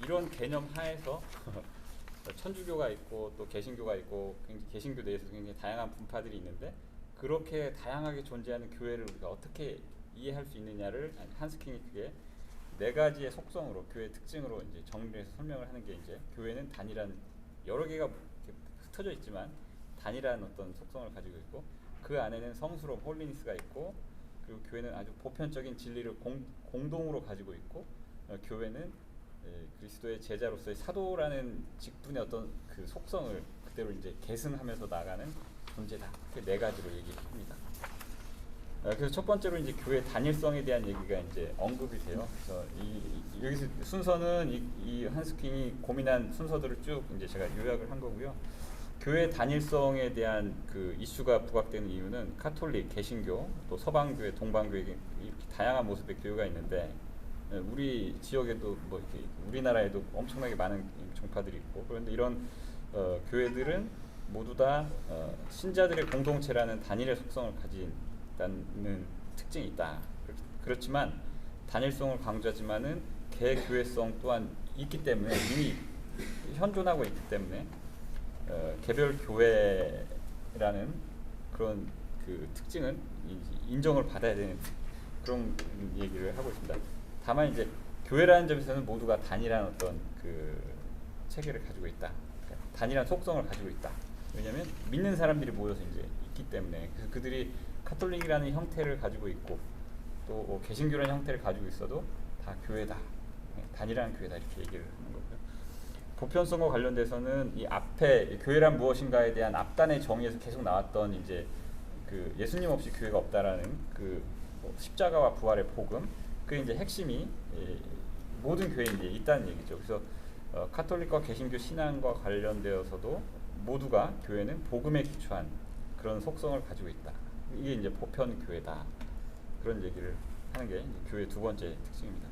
이런 개념 하에서 천주교가 있고 또 개신교가 있고 개신교 내에서 굉장히 다양한 분파들이 있는데 그렇게 다양하게 존재하는 교회를 우리가 어떻게 이해할 수 있느냐를 한스킹이 그게 네 가지의 속성으로 교회 특징으로 이제 정리해서 설명을 하는 게 이제 교회는 단일한 여러 개가 흩어져 있지만 단일한 어떤 속성을 가지고 있고 그 안에는 성스러움 홀리니스가 있고 그리고 교회는 아주 보편적인 진리를 공동으로 가지고 있고 교회는 그리스도의 제자로서의 사도라는 직분의 어떤 그 속성을 그대로 이제 계승하면서 나가는 존재다. 그 네 가지로 얘기합니다. 그래서 첫 번째로 이제 교회 단일성에 대한 얘기가 이제 언급이 돼요. 그래서 여기서 순서는 이 한스킹이 고민한 순서들을 쭉 이제 제가 요약을 한 거고요. 교회 단일성에 대한 그 이슈가 부각되는 이유는 카톨릭, 개신교, 또 서방교회, 동방교회 이렇게 다양한 모습의 교회가 있는데 우리 지역에도 뭐 이렇게 우리나라에도 엄청나게 많은 종파들이 있고 그런데 이런 교회들은 모두 다 신자들의 공동체라는 단일의 속성을 가진다는 특징이 있다. 그렇지만 단일성을 강조하지만은 개교회성 또한 있기 때문에 이미 현존하고 있기 때문에 개별 교회라는 그런 그 특징은 인정을 받아야 되는 그런 얘기를 하고 있습니다. 다만 이제 교회라는 점에서는 모두가 단일한 어떤 그 체계를 가지고 있다. 그러니까 단일한 속성을 가지고 있다. 왜냐하면 믿는 사람들이 모여서 이제 있기 때문에 그래서 그들이 카톨릭이라는 형태를 가지고 있고 또 개신교라는 형태를 가지고 있어도 다 교회다. 단일한 교회다 이렇게 얘기를 하는 거고요. 보편성과 관련돼서는 이 앞에 교회란 무엇인가에 대한 앞단의 정의에서 계속 나왔던 이제 그 예수님 없이 교회가 없다라는 그 십자가와 부활의 복음 그게 이제 핵심이 모든 교회에 이제 있다는 얘기죠. 그래서 카톨릭과 개신교 신앙과 관련되어서도 모두가 교회는 복음에 기초한 그런 속성을 가지고 있다. 이게 이제 보편 교회다. 그런 얘기를 하는 게 이제 교회의 두 번째 특징입니다.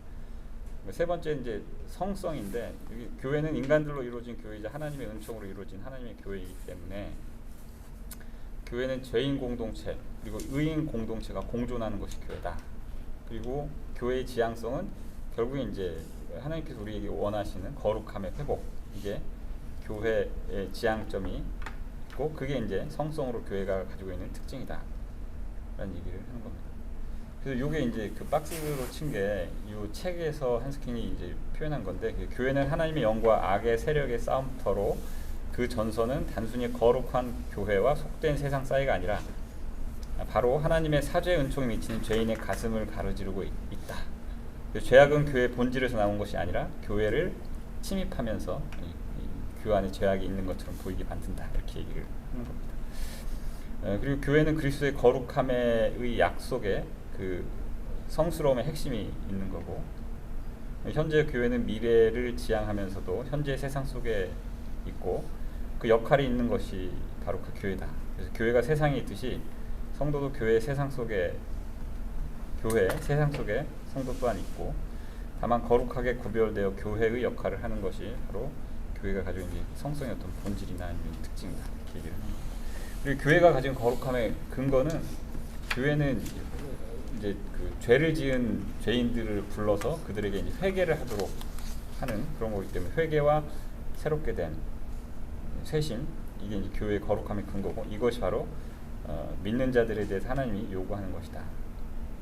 세 번째 이제 성성인데 교회는 인간들로 이루어진 교회이자 하나님의 은총으로 이루어진 하나님의 교회이기 때문에 교회는 죄인 공동체 그리고 의인 공동체가 공존하는 것이 교회다. 그리고 교회의 지향성은 결국에 이제 하나님께서 우리에게 원하시는 거룩함의 회복 이게 교회의 지향점이 있고 그게 이제 성성으로 교회가 가지고 있는 특징이다 라는 얘기를 하는 겁니다. 그래서 요게 이제 그 박스로 친 게 이 책에서 한스킹이 이제 표현한 건데 교회는 하나님의 영과 악의 세력의 싸움터로 그 전선은 단순히 거룩한 교회와 속된 세상 사이가 아니라 바로 하나님의 사죄 은총이 미치는 죄인의 가슴을 가로지르고 있다. 죄악은 교회의 본질에서 나온 것이 아니라 교회를 침입하면서 그 안에 죄악이 있는 것처럼 보이게 만든다. 이렇게 얘기를 하는 겁니다. 그리고 교회는 그리스도의 거룩함의 약속에 그 성스러움의 핵심이 있는 거고 현재 교회는 미래를 지향하면서도 현재 세상 속에 있고 그 역할이 있는 것이 바로 그 교회다. 그래서 교회가 세상에 있듯이 성도도 교회 세상 속에 성도 또한 있고 다만 거룩하게 구별되어 교회의 역할을 하는 것이 바로 교회가 가지고 있는 성성의 어떤 본질이나 아니면 특징이다 이렇게 얘기를 합니다. 그리고 교회가 가진 거룩함의 근거는 교회는 이제 그 죄를 지은 죄인들을 불러서 그들에게 이제 회개를 하도록 하는 그런 거기 때문에 회개와 새롭게 된 쇄신 이게 이제 교회의 거룩함의 근거고 이것이 바로 믿는 자들에 대해서 하나님이 요구하는 것이다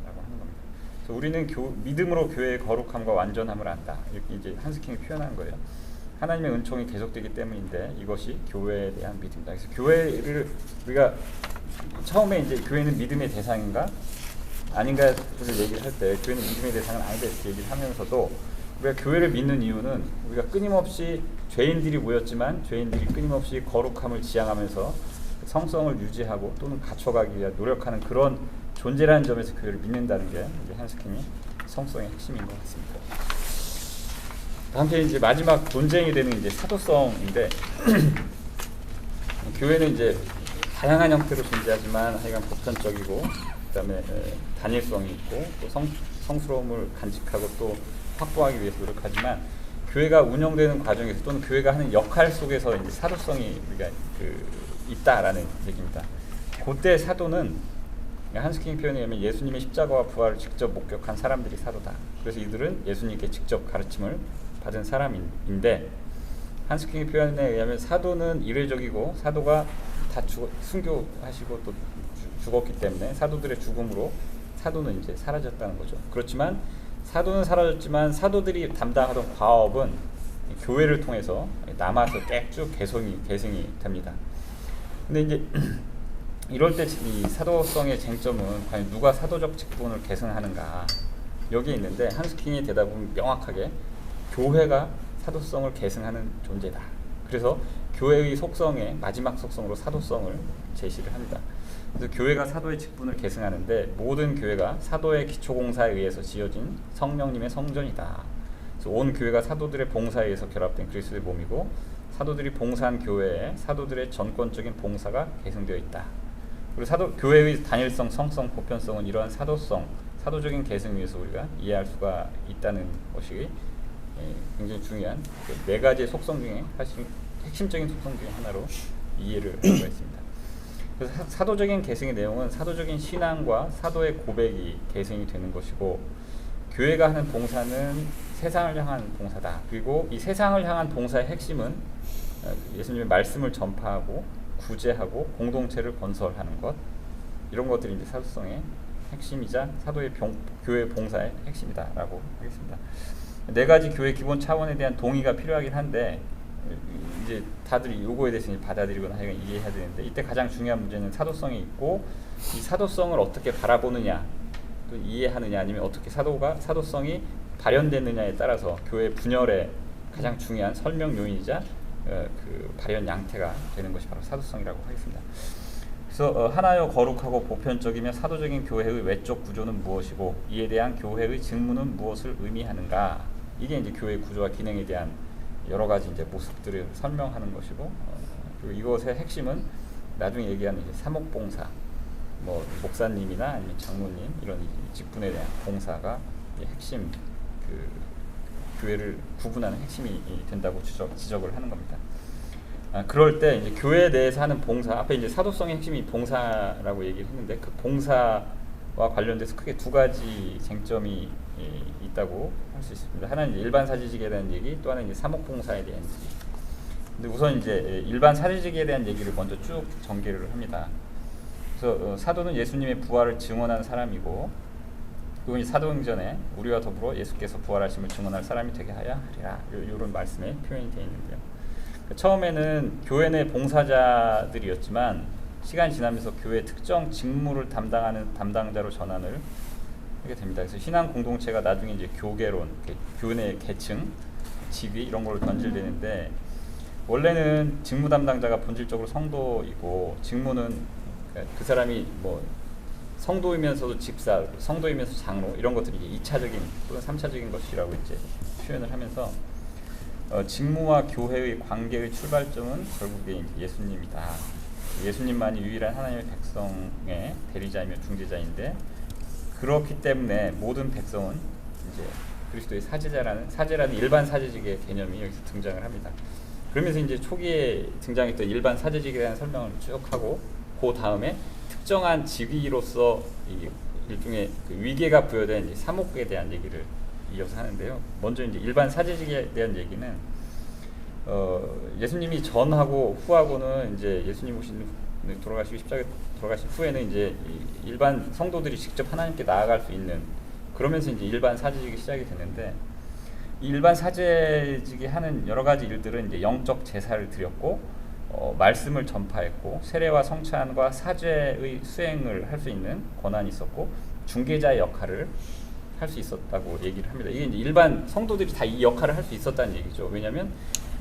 라고 하는 겁니다. 그래서 우리는 믿음으로 교회의 거룩함과 완전함을 안다 이렇게 이제 한스킹이 표현한 거예요. 하나님의 은총이 계속되기 때문인데 이것이 교회에 대한 믿음이다. 그래서 교회를 우리가 처음에 이제 교회는 믿음의 대상인가 아닌가를 얘기를 할 때 교회는 믿음의 대상은 아니다 이렇게 얘기를 하면서도 우리가 교회를 믿는 이유는 우리가 끊임없이 죄인들이 모였지만 죄인들이 끊임없이 거룩함을 지향하면서 성성을 유지하고 또는 갖춰가기 위해 노력하는 그런 존재라는 점에서 교회를 믿는다는 게 이제 한스킹이 성성의 핵심인 것 같습니다. 다음 편이 이제 마지막 논쟁이 되는 이제 사도성인데 교회는 이제 다양한 형태로 존재하지만 하여간 보편적이고 그다음에 단일성이 있고 또 성스러움을 간직하고 또 확보하기 위해서 노력하지만 교회가 운영되는 과정에서 또는 교회가 하는 역할 속에서 이제 사도성이 우리가 있다라는 얘기입니다. 그때 사도는 한스킹 표현에 의하면 예수님의 십자가와 부활을 직접 목격한 사람들이 사도다. 그래서 이들은 예수님께 직접 가르침을 받은 사람인데 한스킹의 표현에 의하면 사도는 이례적이고 사도가 다 순교하시고 또 죽었기 때문에 사도들의 죽음으로 사도는 이제 사라졌다는 거죠. 그렇지만 사도는 사라졌지만 사도들이 담당하던 과업은 교회를 통해서 남아서 쭉 계승이 됩니다. 근데 이제 이럴 때 이 사도성의 쟁점은 과연 누가 사도적 직분을 계승하는가 여기에 있는데 한스킹의 대답은 명확하게 교회가 사도성을 계승하는 존재다. 그래서 교회의 속성의 마지막 속성으로 사도성을 제시를 합니다. 그래서 교회가 사도의 직분을 계승하는데 모든 교회가 사도의 기초공사에 의해서 지어진 성령님의 성전이다. 그래서 온 교회가 사도들의 봉사에 의해서 결합된 그리스도의 몸이고 사도들이 봉사한 교회에 사도들의 전권적인 봉사가 계승되어 있다. 그리고 교회의 단일성, 성성, 보편성은 이러한 사도적인 계승 위에서 우리가 이해할 수가 있다는 것이 굉장히 중요한 네 가지의 속성 중에 사실 핵심적인 속성 중에 하나로 이해를 하고 있습니다. 그래서 사도적인 계승의 내용은 사도적인 신앙과 사도의 고백이 계승이 되는 것이고 교회가 하는 봉사는 세상을 향한 봉사다. 그리고 이 세상을 향한 봉사의 핵심은 예수님의 말씀을 전파하고 구제하고 공동체를 건설하는 것 이런 것들이 이제 사도성의 핵심이자 사도의 교회 봉사의 핵심이다라고 하겠습니다. 네 가지 교회 기본 차원에 대한 동의가 필요하긴 한데 이제 다들 요거에 대해서 받아들이거나 이해해야 되는데 이때 가장 중요한 문제는 사도성이 있고 이 사도성을 어떻게 바라보느냐 또 이해하느냐 아니면 어떻게 사도성이 발현되느냐에 따라서 교회 분열의 가장 중요한 설명 요인이자 그 발현 양태가 되는 것이 바로 사도성이라고 하겠습니다. 그래서 하나여 거룩하고 보편적이며 사도적인 교회의 외적 구조는 무엇이고 이에 대한 교회의 직무는 무엇을 의미하는가 이게 이제 교회 구조와 기능에 대한 여러 가지 이제 모습들을 설명하는 것이고 그리고 이것의 핵심은 나중에 얘기하는 이제 사목봉사 뭐 목사님이나 아니면 장로님 이런 직분에 대한 봉사가 핵심 그 교회를 구분하는 핵심이 된다고 지적을 하는 겁니다. 그럴 때 이제 교회 내에서 하는 봉사 앞에 이제 사도성의 핵심이 봉사라고 얘기를 했는데 그 봉사와 관련돼서 크게 두 가지 쟁점이 있다고 할 수 있습니다. 하나는 이제 일반 사제직에 대한 얘기, 또 하나는 이제 사목봉사에 대한 얘기. 근데 우선 이제 일반 사제직에 대한 얘기를 먼저 쭉 전개를 합니다. 그래서 사도는 예수님의 부활을 증언한 사람이고, 그리고 이제 사도행전에 우리와 더불어 예수께서 부활하심을 증언할 사람이 되게 하여 하리라. 이런 말씀에 표현이 되어 있는데요. 처음에는 교회 내 봉사자들이었지만 시간이 지나면서 교회 특정 직무를 담당하는 담당자로 전환을 하게 됩니다. 그래서 신앙 공동체가 나중에 이제 교계론, 교내 계층, 직위 이런 걸로 변질되는데 원래는 직무 담당자가 본질적으로 성도이고 직무는 그 사람이 뭐 성도이면서도 집사, 성도이면서 장로 이런 것들이 2차적인 또는 3차적인 것이라고 이제 표현을 하면서 직무와 교회의 관계의 출발점은 결국에 예수님이다. 예수님만이 유일한 하나님의 백성의 대리자이며 중재자인데 그렇기 때문에 모든 백성은 이제 그리스도의 사제라는 일반 사제직의 개념이 여기서 등장을 합니다. 그러면서 이제 초기에 등장했던 일반 사제직에 대한 설명을 쭉 하고 그 다음에 특정한 직위로서 일종의 그 위계가 부여된 이제 사목에 대한 얘기를 이어서 하는데요. 먼저 이제 일반 사제직에 대한 얘기는 예수님이 전하고 후하고는 이제 예수님 돌아가시고 십자가에 돌아가신 후에는 이제 일반 성도들이 직접 하나님께 나아갈 수 있는 그러면서 이제 일반 사제직이 시작이 되는데 이 일반 사제직이 하는 여러 가지 일들은 이제 영적 제사를 드렸고 말씀을 전파했고 세례와 성찬과 사죄의 수행을 할 수 있는 권한이 있었고 중개자의 역할을 할 수 있었다고 얘기를 합니다. 이게 이제 일반 성도들이 다 이 역할을 할 수 있었다는 얘기죠. 왜냐하면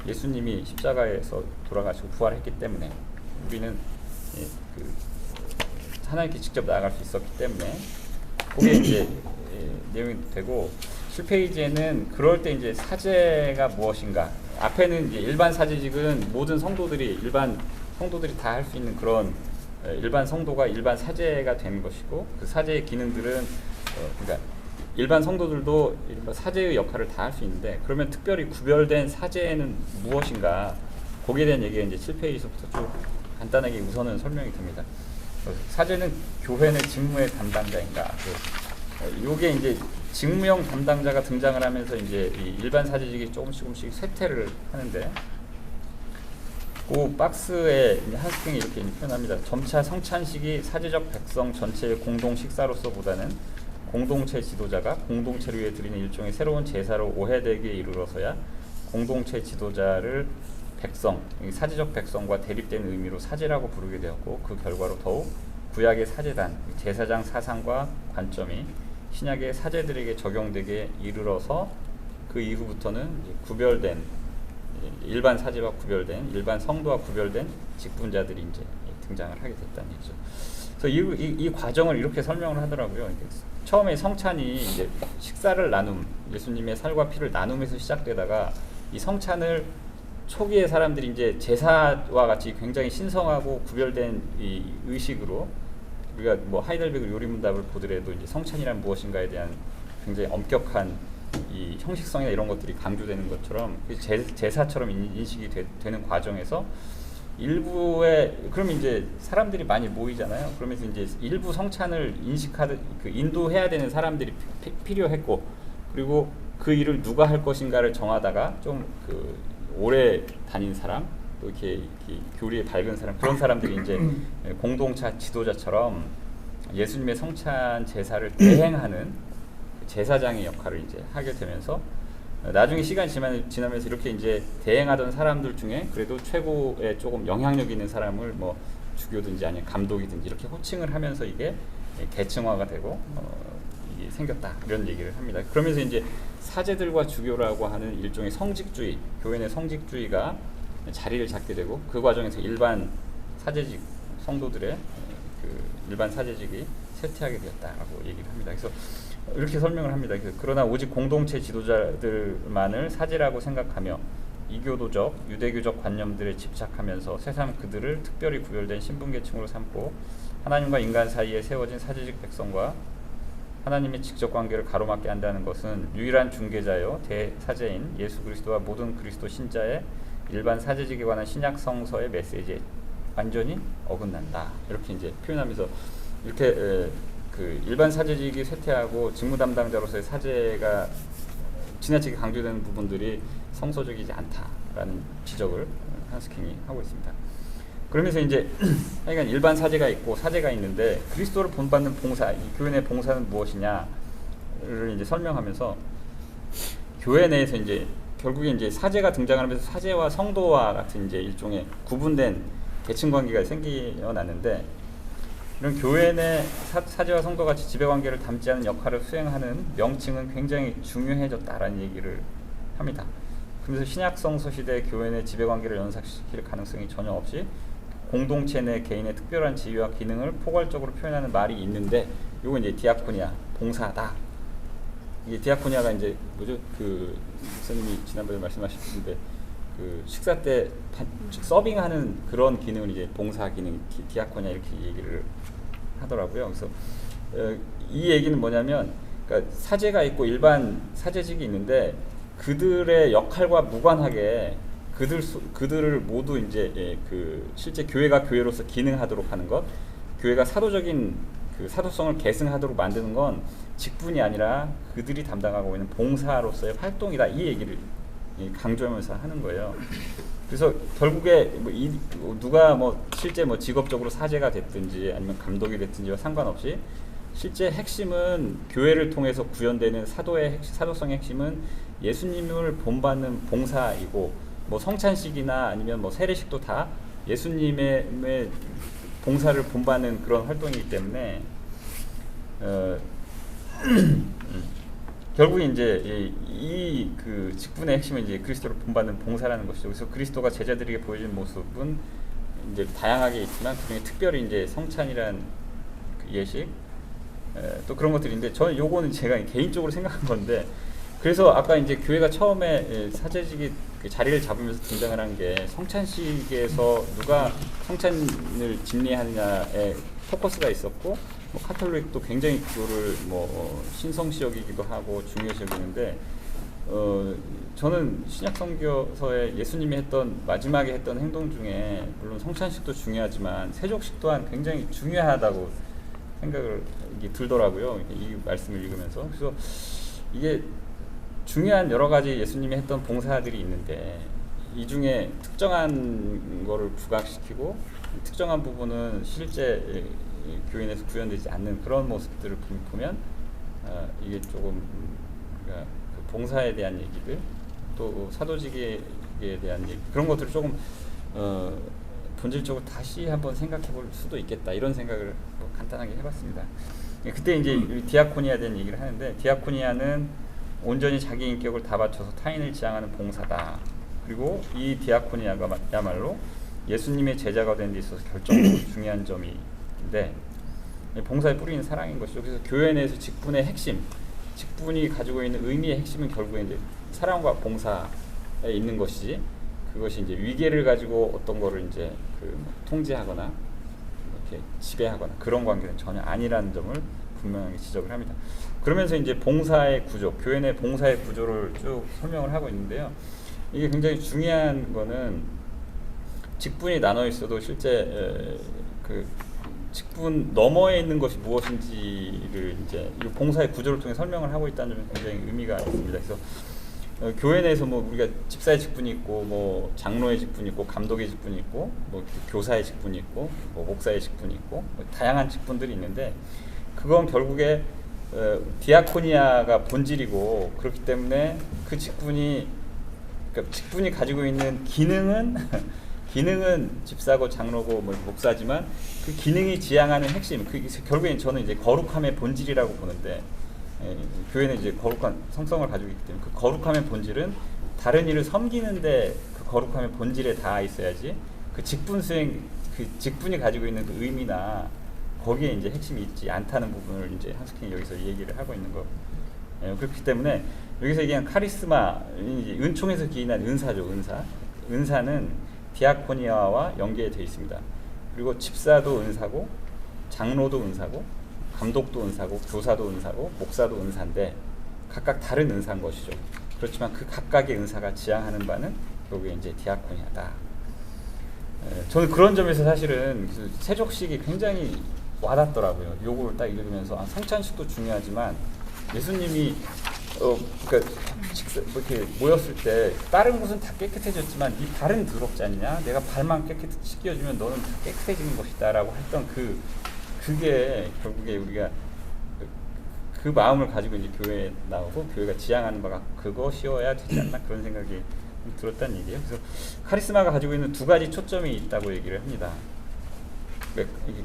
예수님이 십자가에서 돌아가시고 부활했기 때문에 우리는 그 하나님께 직접 나아갈 수 있었기 때문에 그게 이제 내용이 되고 7페이지에는 그럴 때 이제 사제가 무엇인가 앞에는 이제 일반 사제직은 모든 일반 성도들이 다 할 수 있는 그런 일반 성도가 일반 사제가 되는 것이고 그 사제의 기능들은 그러니까 일반 성도들도 사제의 역할을 다 할 수 있는데 그러면 특별히 구별된 사제는 무엇인가 거기에 대한 얘기가 이제 7페이지부터 쭉 간단하게 우선은 설명이 됩니다. 사제는 교회 내 직무의 담당자인가 요게 이제 직무형 담당자가 등장을 하면서 이제 이 일반 사제직이 조금씩 쇠퇴를 하는데, 그 박스에 한스킹이 이렇게 표현합니다. 점차 성찬식이 사제적 백성 전체의 공동 식사로서보다는 공동체 지도자가 공동체를 위해 드리는 일종의 새로운 제사로 오해되기에 이르러서야 공동체 지도자를 백성, 사제적 백성과 대립된 의미로 사제라고 부르게 되었고, 그 결과로 더욱 구약의 사제단, 제사장 사상과 관점이 신약의 사제들에게 적용되게 이르러서 그 이후부터는 구별된, 일반 사제와 구별된, 일반 성도와 구별된 직분자들이 이제 등장을 하게 됐다는 얘기죠. 그래서 이 과정을 이렇게 설명을 하더라고요. 처음에 성찬이 이제 식사를 나눔, 예수님의 살과 피를 나눔에서 시작되다가, 이 성찬을 초기의 사람들이 이제 제사와 같이 굉장히 신성하고 구별된 이 의식으로, 우리가 뭐 하이델베그 요리문답을 보더라도 이제 성찬이란 무엇인가에 대한 굉장히 엄격한 이 형식성이나 이런 것들이 강조되는 것처럼 제사처럼 인식이 되는 과정에서 일부의, 그럼 이제 사람들이 많이 모이잖아요. 그러면서 이제 일부 성찬을 인도해야 되는 사람들이 필요했고, 그리고 그 일을 누가 할 것인가를 정하다가 좀 오래 다닌 사람, 또 이렇게 교리에 밝은 사람, 그런 사람들이 이제 공동체 지도자처럼 예수님의 성찬 제사를 대행하는 제사장의 역할을 이제 하게 되면서, 나중에 시간이 지나면서 이렇게 이제 대행하던 사람들 중에 그래도 최고의 조금 영향력 있는 사람을 뭐 주교든지 아니면 감독이든지 이렇게 호칭을 하면서 이게 계층화가 되고 이게 생겼다, 이런 얘기를 합니다. 그러면서 이제 사제들과 주교라고 하는 일종의 성직주의, 교회 내 성직주의가 자리를 잡게 되고, 그 과정에서 일반 사제직 성도들의 일반 사제직이 쇠퇴하게 되었다라고 얘기를 합니다. 그래서 이렇게 설명을 합니다. 그러나 오직 공동체 지도자들만을 사제라고 생각하며 이교도적, 유대교적 관념들에 집착하면서 새삼 그들을 특별히 구별된 신분계층으로 삼고, 하나님과 인간 사이에 세워진 사제직 백성과 하나님의 직접 관계를 가로막게 한다는 것은 유일한 중개자요 대사제인 예수 그리스도와 모든 그리스도 신자의 일반 사제직에 관한 신약 성서의 메시지에 완전히 어긋난다, 이렇게 이제 표현하면서, 이렇게 일반 사제직이 쇠퇴하고 직무 담당자로서의 사제가 지나치게 강조되는 부분들이 성서적이지 않다라는 지적을 한스킹이 하고 있습니다. 그러면서 이제 하여간 일반 사제가 있고 사제가 있는데, 그리스도를 본받는 봉사, 이 교회 내 봉사는 무엇이냐를 이제 설명하면서, 교회 내에서 이제 결국에 이제 사제가 등장하면서 사제와 성도와 같은 이제 일종의 구분된 계층 관계가 생겨났는데, 이런 교회 내 사제와 성도 같이 지배 관계를 담지 않은 역할을 수행하는 명칭은 굉장히 중요해졌다라는 얘기를 합니다. 그래서 신약성서 시대 교회 내 지배 관계를 연상시킬 가능성이 전혀 없이 공동체 내 개인의 특별한 지위와 기능을 포괄적으로 표현하는 말이 있는데, 요거 이제 디아코니아, 봉사다. 이게 디아코니아가 이제 뭐죠? 선생님이 지난번에 말씀하셨는데, 식사 때 서빙하는 그런 기능을 이제 봉사 기능, 디아코니아 이렇게 얘기를 하더라고요. 그래서 이 얘기는 뭐냐면, 그러니까 사제가 있고 일반 사제직이 있는데, 그들의 역할과 무관하게 그들을 모두 이제 실제 교회가 교회로서 기능하도록 하는 것, 교회가 사도적인 사도성을 계승하도록 만드는 건 직분이 아니라 그들이 담당하고 있는 봉사로서의 활동이다, 이 얘기를 강조하면서 하는 거예요. 그래서 결국에 누가 실제 직업적으로 사제가 됐든지 아니면 감독이 됐든지와 상관없이, 실제 핵심은 교회를 통해서 구현되는 사도성의 핵심은 예수님을 본받는 봉사이고, 성찬식이나 아니면 세례식도 다 예수님의 봉사를 본받는 그런 활동이기 때문에 결국에 이제 이 직분의 핵심은 이제 그리스도를 본받는 봉사라는 것이죠. 그래서 그리스도가 제자들에게 보여준 모습은 이제 다양하게 있지만, 그중에 특별히 이제 성찬이란 예식, 또 그런 것들인데, 저는 요거는 제가 개인적으로 생각한 건데, 그래서 아까 이제 교회가 처음에 사제직이 자리를 잡으면서 등장을 한 게, 성찬식에서 누가 성찬을 집례하느냐에 포커스가 있었고, 카톨릭도 굉장히 그거를 신성시 여기기도 하고 중요시 여기는데, 저는 신약 성교서에 예수님이 마지막에 했던 행동 중에, 물론 성찬식도 중요하지만 세족식 또한 굉장히 중요하다고 생각이 들더라고요, 이 말씀을 읽으면서. 그래서 이게 중요한 여러 가지 예수님이 했던 봉사들이 있는데 이 중에 특정한 거를 부각시키고 특정한 부분은 실제 교인에서 구현되지 않는 그런 모습들을 보면 이게 조금 그러니까 그 봉사에 대한 얘기들 또 사도직에 대한 얘기 그런 것들을 조금 본질적으로 다시 한번 생각해 볼 수도 있겠다 이런 생각을 뭐 간단하게 해봤습니다. 그때 이제 디아코니아에 대한 얘기를 하는데 디아코니아는 온전히 자기 인격을 다 바쳐서 타인을 지향하는 봉사다. 그리고 이 디아코니아가야말로 예수님의 제자가 되는 데 있어서 결정적으로 중요한 점인데 봉사의 뿌리는 사랑인 것이죠. 그래서 교회 내에서 직분의 핵심, 직분이 가지고 있는 의미의 핵심은 결국에 이제 사랑과 봉사에 있는 것이지 그것이 이제 위계를 가지고 어떤 거를 이제 뭐 통제하거나 이렇게 지배하거나 그런 관계는 전혀 아니라는 점을 분명하게 지적을 합니다. 그러면서 이제 봉사의 구조, 교회 내 봉사의 구조를 쭉 설명을 하고 있는데요. 이게 굉장히 중요한 거는 직분이 나눠 있어도 실제 그 직분 너머에 있는 것이 무엇인지를 이제 이 봉사의 구조를 통해 설명을 하고 있다는 점이 굉장히 의미가 있습니다. 그래서 교회 내에서 뭐 우리가 집사의 직분이 있고 뭐 장로의 직분이 있고 감독의 직분이 있고 뭐 교사의 직분이 있고 뭐 목사의 직분이 있고 뭐 다양한 직분들이 있는데 그건 결국에 디아코니아가 본질이고 그렇기 때문에 그 직분이 그러니까 직분이 가지고 있는 기능은 기능은 집사고 장로고 뭐 목사지만 그 기능이 지향하는 핵심 그 결국엔 저는 이제 거룩함의 본질이라고 보는데 교회는 이제 거룩한 성성을 가지고 있기 때문에 그 거룩함의 본질은 다른 일을 섬기는데 그 거룩함의 본질에 닿아 있어야지 그 직분 수행 그 직분이 가지고 있는 그 의미나 거기에 이제 핵심이 있지 않다는 부분을 이제 한스킹이 여기서 얘기를 하고 있는 거. 그렇기 때문에 여기서 얘기한 카리스마 은총에서 기인한 은사죠. 은사는 디아코니아와 연계되어 있습니다. 그리고 집사도 은사고 장로도 은사고 감독도 은사고 교사도 은사고 목사도 은사인데 각각 다른 은사인 것이죠. 그렇지만 그 각각의 은사가 지향하는 바는 결국에 이제 디아코니아다. 저는 그런 점에서 사실은 세족식이 굉장히 와닿더라고요. 요걸 딱 읽으면서 성찬식도 중요하지만 예수님이 그러니까 이렇게 모였을 때 다른 곳은 다 깨끗해졌지만 네 발은 더럽지 않냐? 내가 발만 깨끗이 씻겨주면 너는 다 깨끗해지는 것이다라고 했던 그게 결국에 우리가 그 마음을 가지고 이제 교회에 나오고 교회가 지향하는 바가 그것이어야 되지 않나 그런 생각이 들었다는 얘기예요. 그래서 카리스마가 가지고 있는 두 가지 초점이 있다고 얘기를 합니다.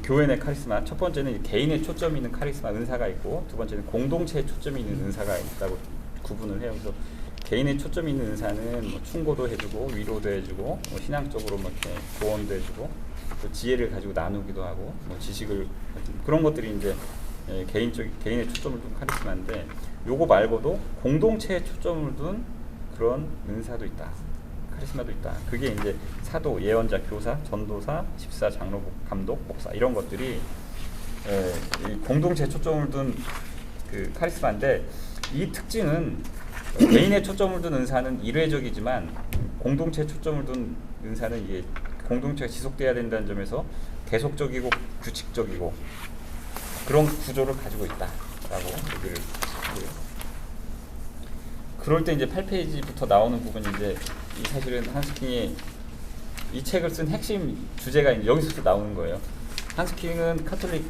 교회 내 카리스마 첫 번째는 개인의 초점이 있는 카리스마 은사가 있고 두 번째는 공동체에 초점이 있는 은사가 있다고 구분을 해요. 그래서 개인의 초점이 있는 은사는 뭐 충고도 해주고 위로도 해주고 뭐 신앙적으로 뭐 이렇게 조언도 해주고 또 지혜를 가지고 나누기도 하고 뭐 지식을 그런 것들이 이제 개인의 초점을 둔 카리스마인데 요거 말고도 공동체에 초점을 둔 그런 은사도 있다. 카리스마도 있다. 그게 이제 사도, 예언자, 교사, 전도사, 집사, 장로, 감독, 목사 이런 것들이 공동체에 초점을 둔 그 카리스마인데 이 특징은 개인의 초점을 둔 은사는 일회적이지만 공동체에 초점을 둔 은사는 이게 공동체가 지속돼야 된다는 점에서 계속적이고 규칙적이고 그런 구조를 가지고 있다라고 얘기를 해요. 그럴 때 이제 8페이지부터 나오는 부분인데 사실은 한스킹이 이 책을 쓴 핵심 주제가 이제 여기서 나오는 거예요. 한스킹은 카톨릭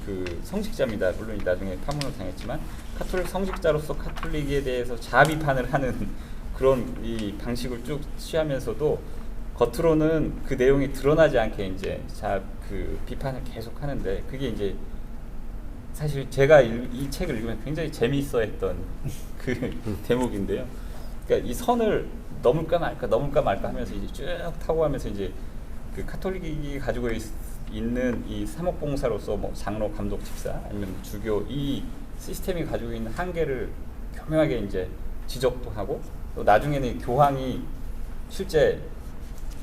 그 성직자입니다. 물론 나중에 파문을 당했지만 카톨릭 성직자로서 카톨릭에 대해서 자아 비판을 하는 그런 이 방식을 쭉 취하면서도 겉으로는 그 내용이 드러나지 않게 이제 그 비판을 계속 하는데 그게 이제 사실 제가 이 책을 읽으면 굉장히 재미있어했던 그 대목인데요. 그러니까 이 선을 넘을까 말까 하면서 이제 쭉 타고 가면서 이제 그 카톨릭이 가지고 있는 이 사목봉사로서 뭐 장로, 감독, 집사 아니면 주교 이 시스템이 가지고 있는 한계를 교묘하게 이제 지적도 하고 또 나중에는 교황이 실제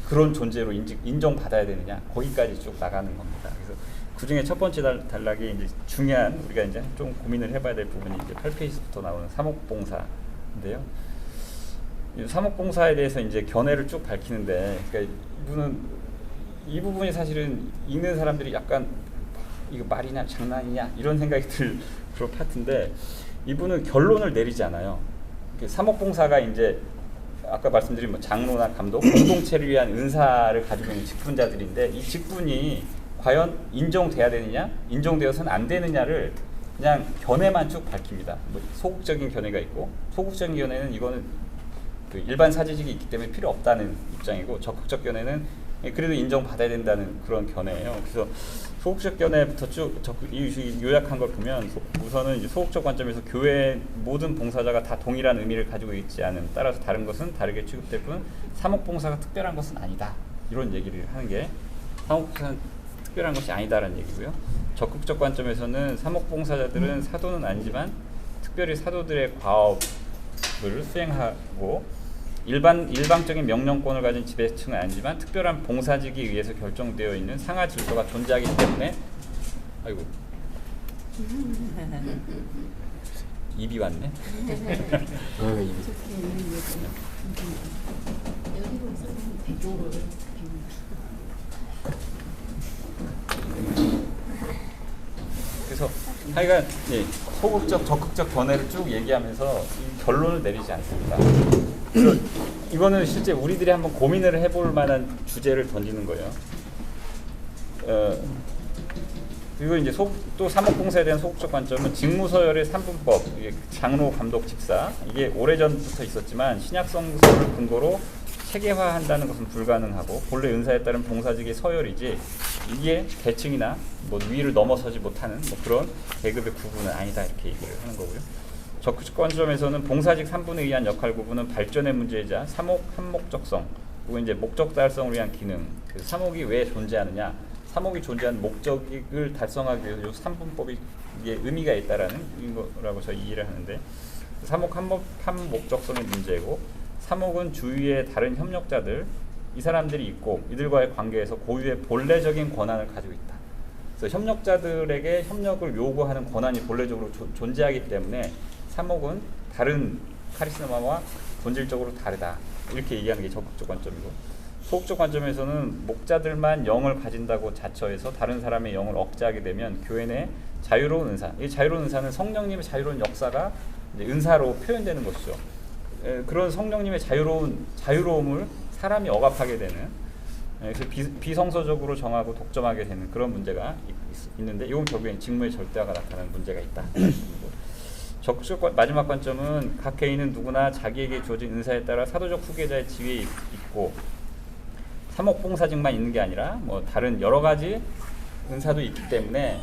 그런 존재로 인정받아야 되느냐 거기까지 쭉 나가는 겁니다. 그래서 그 중에 첫 번째 단락이 이제 중요한 우리가 이제 좀 고민을 해봐야 될 부분이 이제 8페이지부터 나오는 사목봉사인데요. 이 사목봉사에 대해서 이제 견해를 쭉 밝히는데, 그러니까 이 부분이 사실은 읽는 사람들이 약간 이거 말이냐 장난이냐 이런 생각이 들 그런 파트인데 이분은 결론을 내리지 않아요. 사목봉사가 이제 아까 말씀드린 뭐 장로나 감독, 공동체를 위한 은사를 가지고 있는 직분자들인데 이 직분이 과연 인정돼야 되느냐, 인정되어서는 안 되느냐를 그냥 견해만 쭉 밝힙니다. 뭐 소극적인 견해가 있고, 소극적인 견해는 이거는 그 일반 사제직이 있기 때문에 필요 없다는 입장이고, 적극적 견해는 그래도 인정받아야 된다는 그런 견해예요. 그래서 소극적 견해부터 쭉 요약한 걸 보면 우선은 이제 소극적 관점에서 교회 모든 봉사자가 다 동일한 의미를 가지고 있지 않은, 따라서 다른 것은 다르게 취급될 뿐 사목봉사가 특별한 것은 아니다, 이런 얘기를 하는 게 사목봉사는 특별한 것이 아니다라는 얘기고요. 적극적 관점에서는 사목봉사자들은 사도는 아니지만 특별히 사도들의 과업을 수행하고 일방적인 명령권을 가진 지배층은 아니지만 특별한 봉사직에 의해서 결정되어 있는 상하 질서가 존재하기 때문에 아이고 입이 왔네. 그래서 하여간 예, 소극적, 적극적 견해를 쭉 얘기하면서 이 결론을 내리지 않습니다. 그래서 이거는 실제 우리들이 한번 고민을 해볼 만한 주제를 던지는 거예요. 그리고 이제 또 사목봉사에 대한 소극적 관점은 직무서열의 3분법, 이게 장로, 감독, 집사, 이게 오래전부터 있었지만 신약성서를 근거로 체계화한다는 것은 불가능하고 본래 은사에 따른 봉사직의 서열이지 이게 계층이나 뭐 위를 넘어서지 못하는 뭐 그런 계급의 구분은 아니다, 이렇게 얘기를 하는 거고요. 적극적 관점에서는 봉사직 3분에 의한 역할 구분은 발전의 문제이자 사목 한목적성, 그리고 이제 목적 달성을 위한 기능, 그 사목이 왜 존재하느냐, 사목이 존재하는 목적을 달성하기 위해서 이 3분법이 이게 의미가 있다라는 거라고 저희 이해를 하는데, 사목 한목적성의 문제고, 사목은 주위의 다른 협력자들, 이 사람들이 있고 이들과의 관계에서 고유의 본래적인 권한을 가지고 있다. 그래서 협력자들에게 협력을 요구하는 권한이 본래적으로 존재하기 때문에 사목은 다른 카리스마와 본질적으로 다르다, 이렇게 얘기하는 게 적극적 관점이고, 소극적 관점에서는 목자들만 영을 가진다고 자처해서 다른 사람의 영을 억제하게 되면 교회 내 자유로운 은사, 이 자유로운 은사는 성령님의 자유로운 역사가 이제 은사로 표현되는 것이죠. 그런 성령님의 자유로움을 사람이 억압하게 되는, 그래서 비성서적으로 정하고 독점하게 되는 그런 문제가 있는데, 이건 결국엔 직무의 절대화가 나타나는 문제가 있다. 적극적 마지막 관점은 각 개인은 누구나 자기에게 주어진 은사에 따라 사도적 후계자의 지위에 있고, 사목봉사직만 있는 게 아니라 뭐 다른 여러 가지 은사도 있기 때문에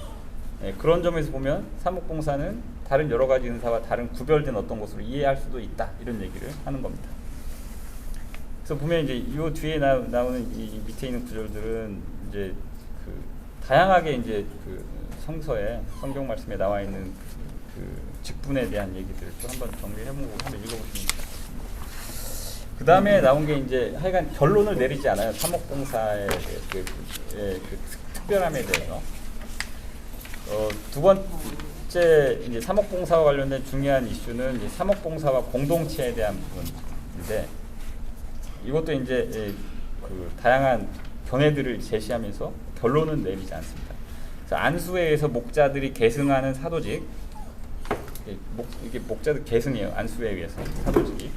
그런 점에서 보면 사목봉사는 다른 여러 가지 은사와 다른 구별된 어떤 것으로 이해할 수도 있다, 이런 얘기를 하는 겁니다. 그래서 보면 이제 이 뒤에 나오는 이 밑에 있는 구절들은 이제 그 다양하게 이제 그 성서에, 성경 말씀에 나와 있는 그 직분에 대한 얘기들을 또 한번 정리해보고 한번 읽어보시면 좋겠습니다. 그 다음에 나온 게 이제 하여간 결론을 내리지 않아요. 사목봉사의 그 특별함에 대해서. 두 번째 이제 사목봉사와 관련된 중요한 이슈는 이제 사목봉사와 공동체에 대한 부분인데, 이것도 이제 그 다양한 견해들을 제시하면서 결론은 내리지 않습니다. 그래서 안수에 의해서 목자들이 계승하는 사도직, 이게 목자들 계승이에요. 안수에 의해서 사도직이.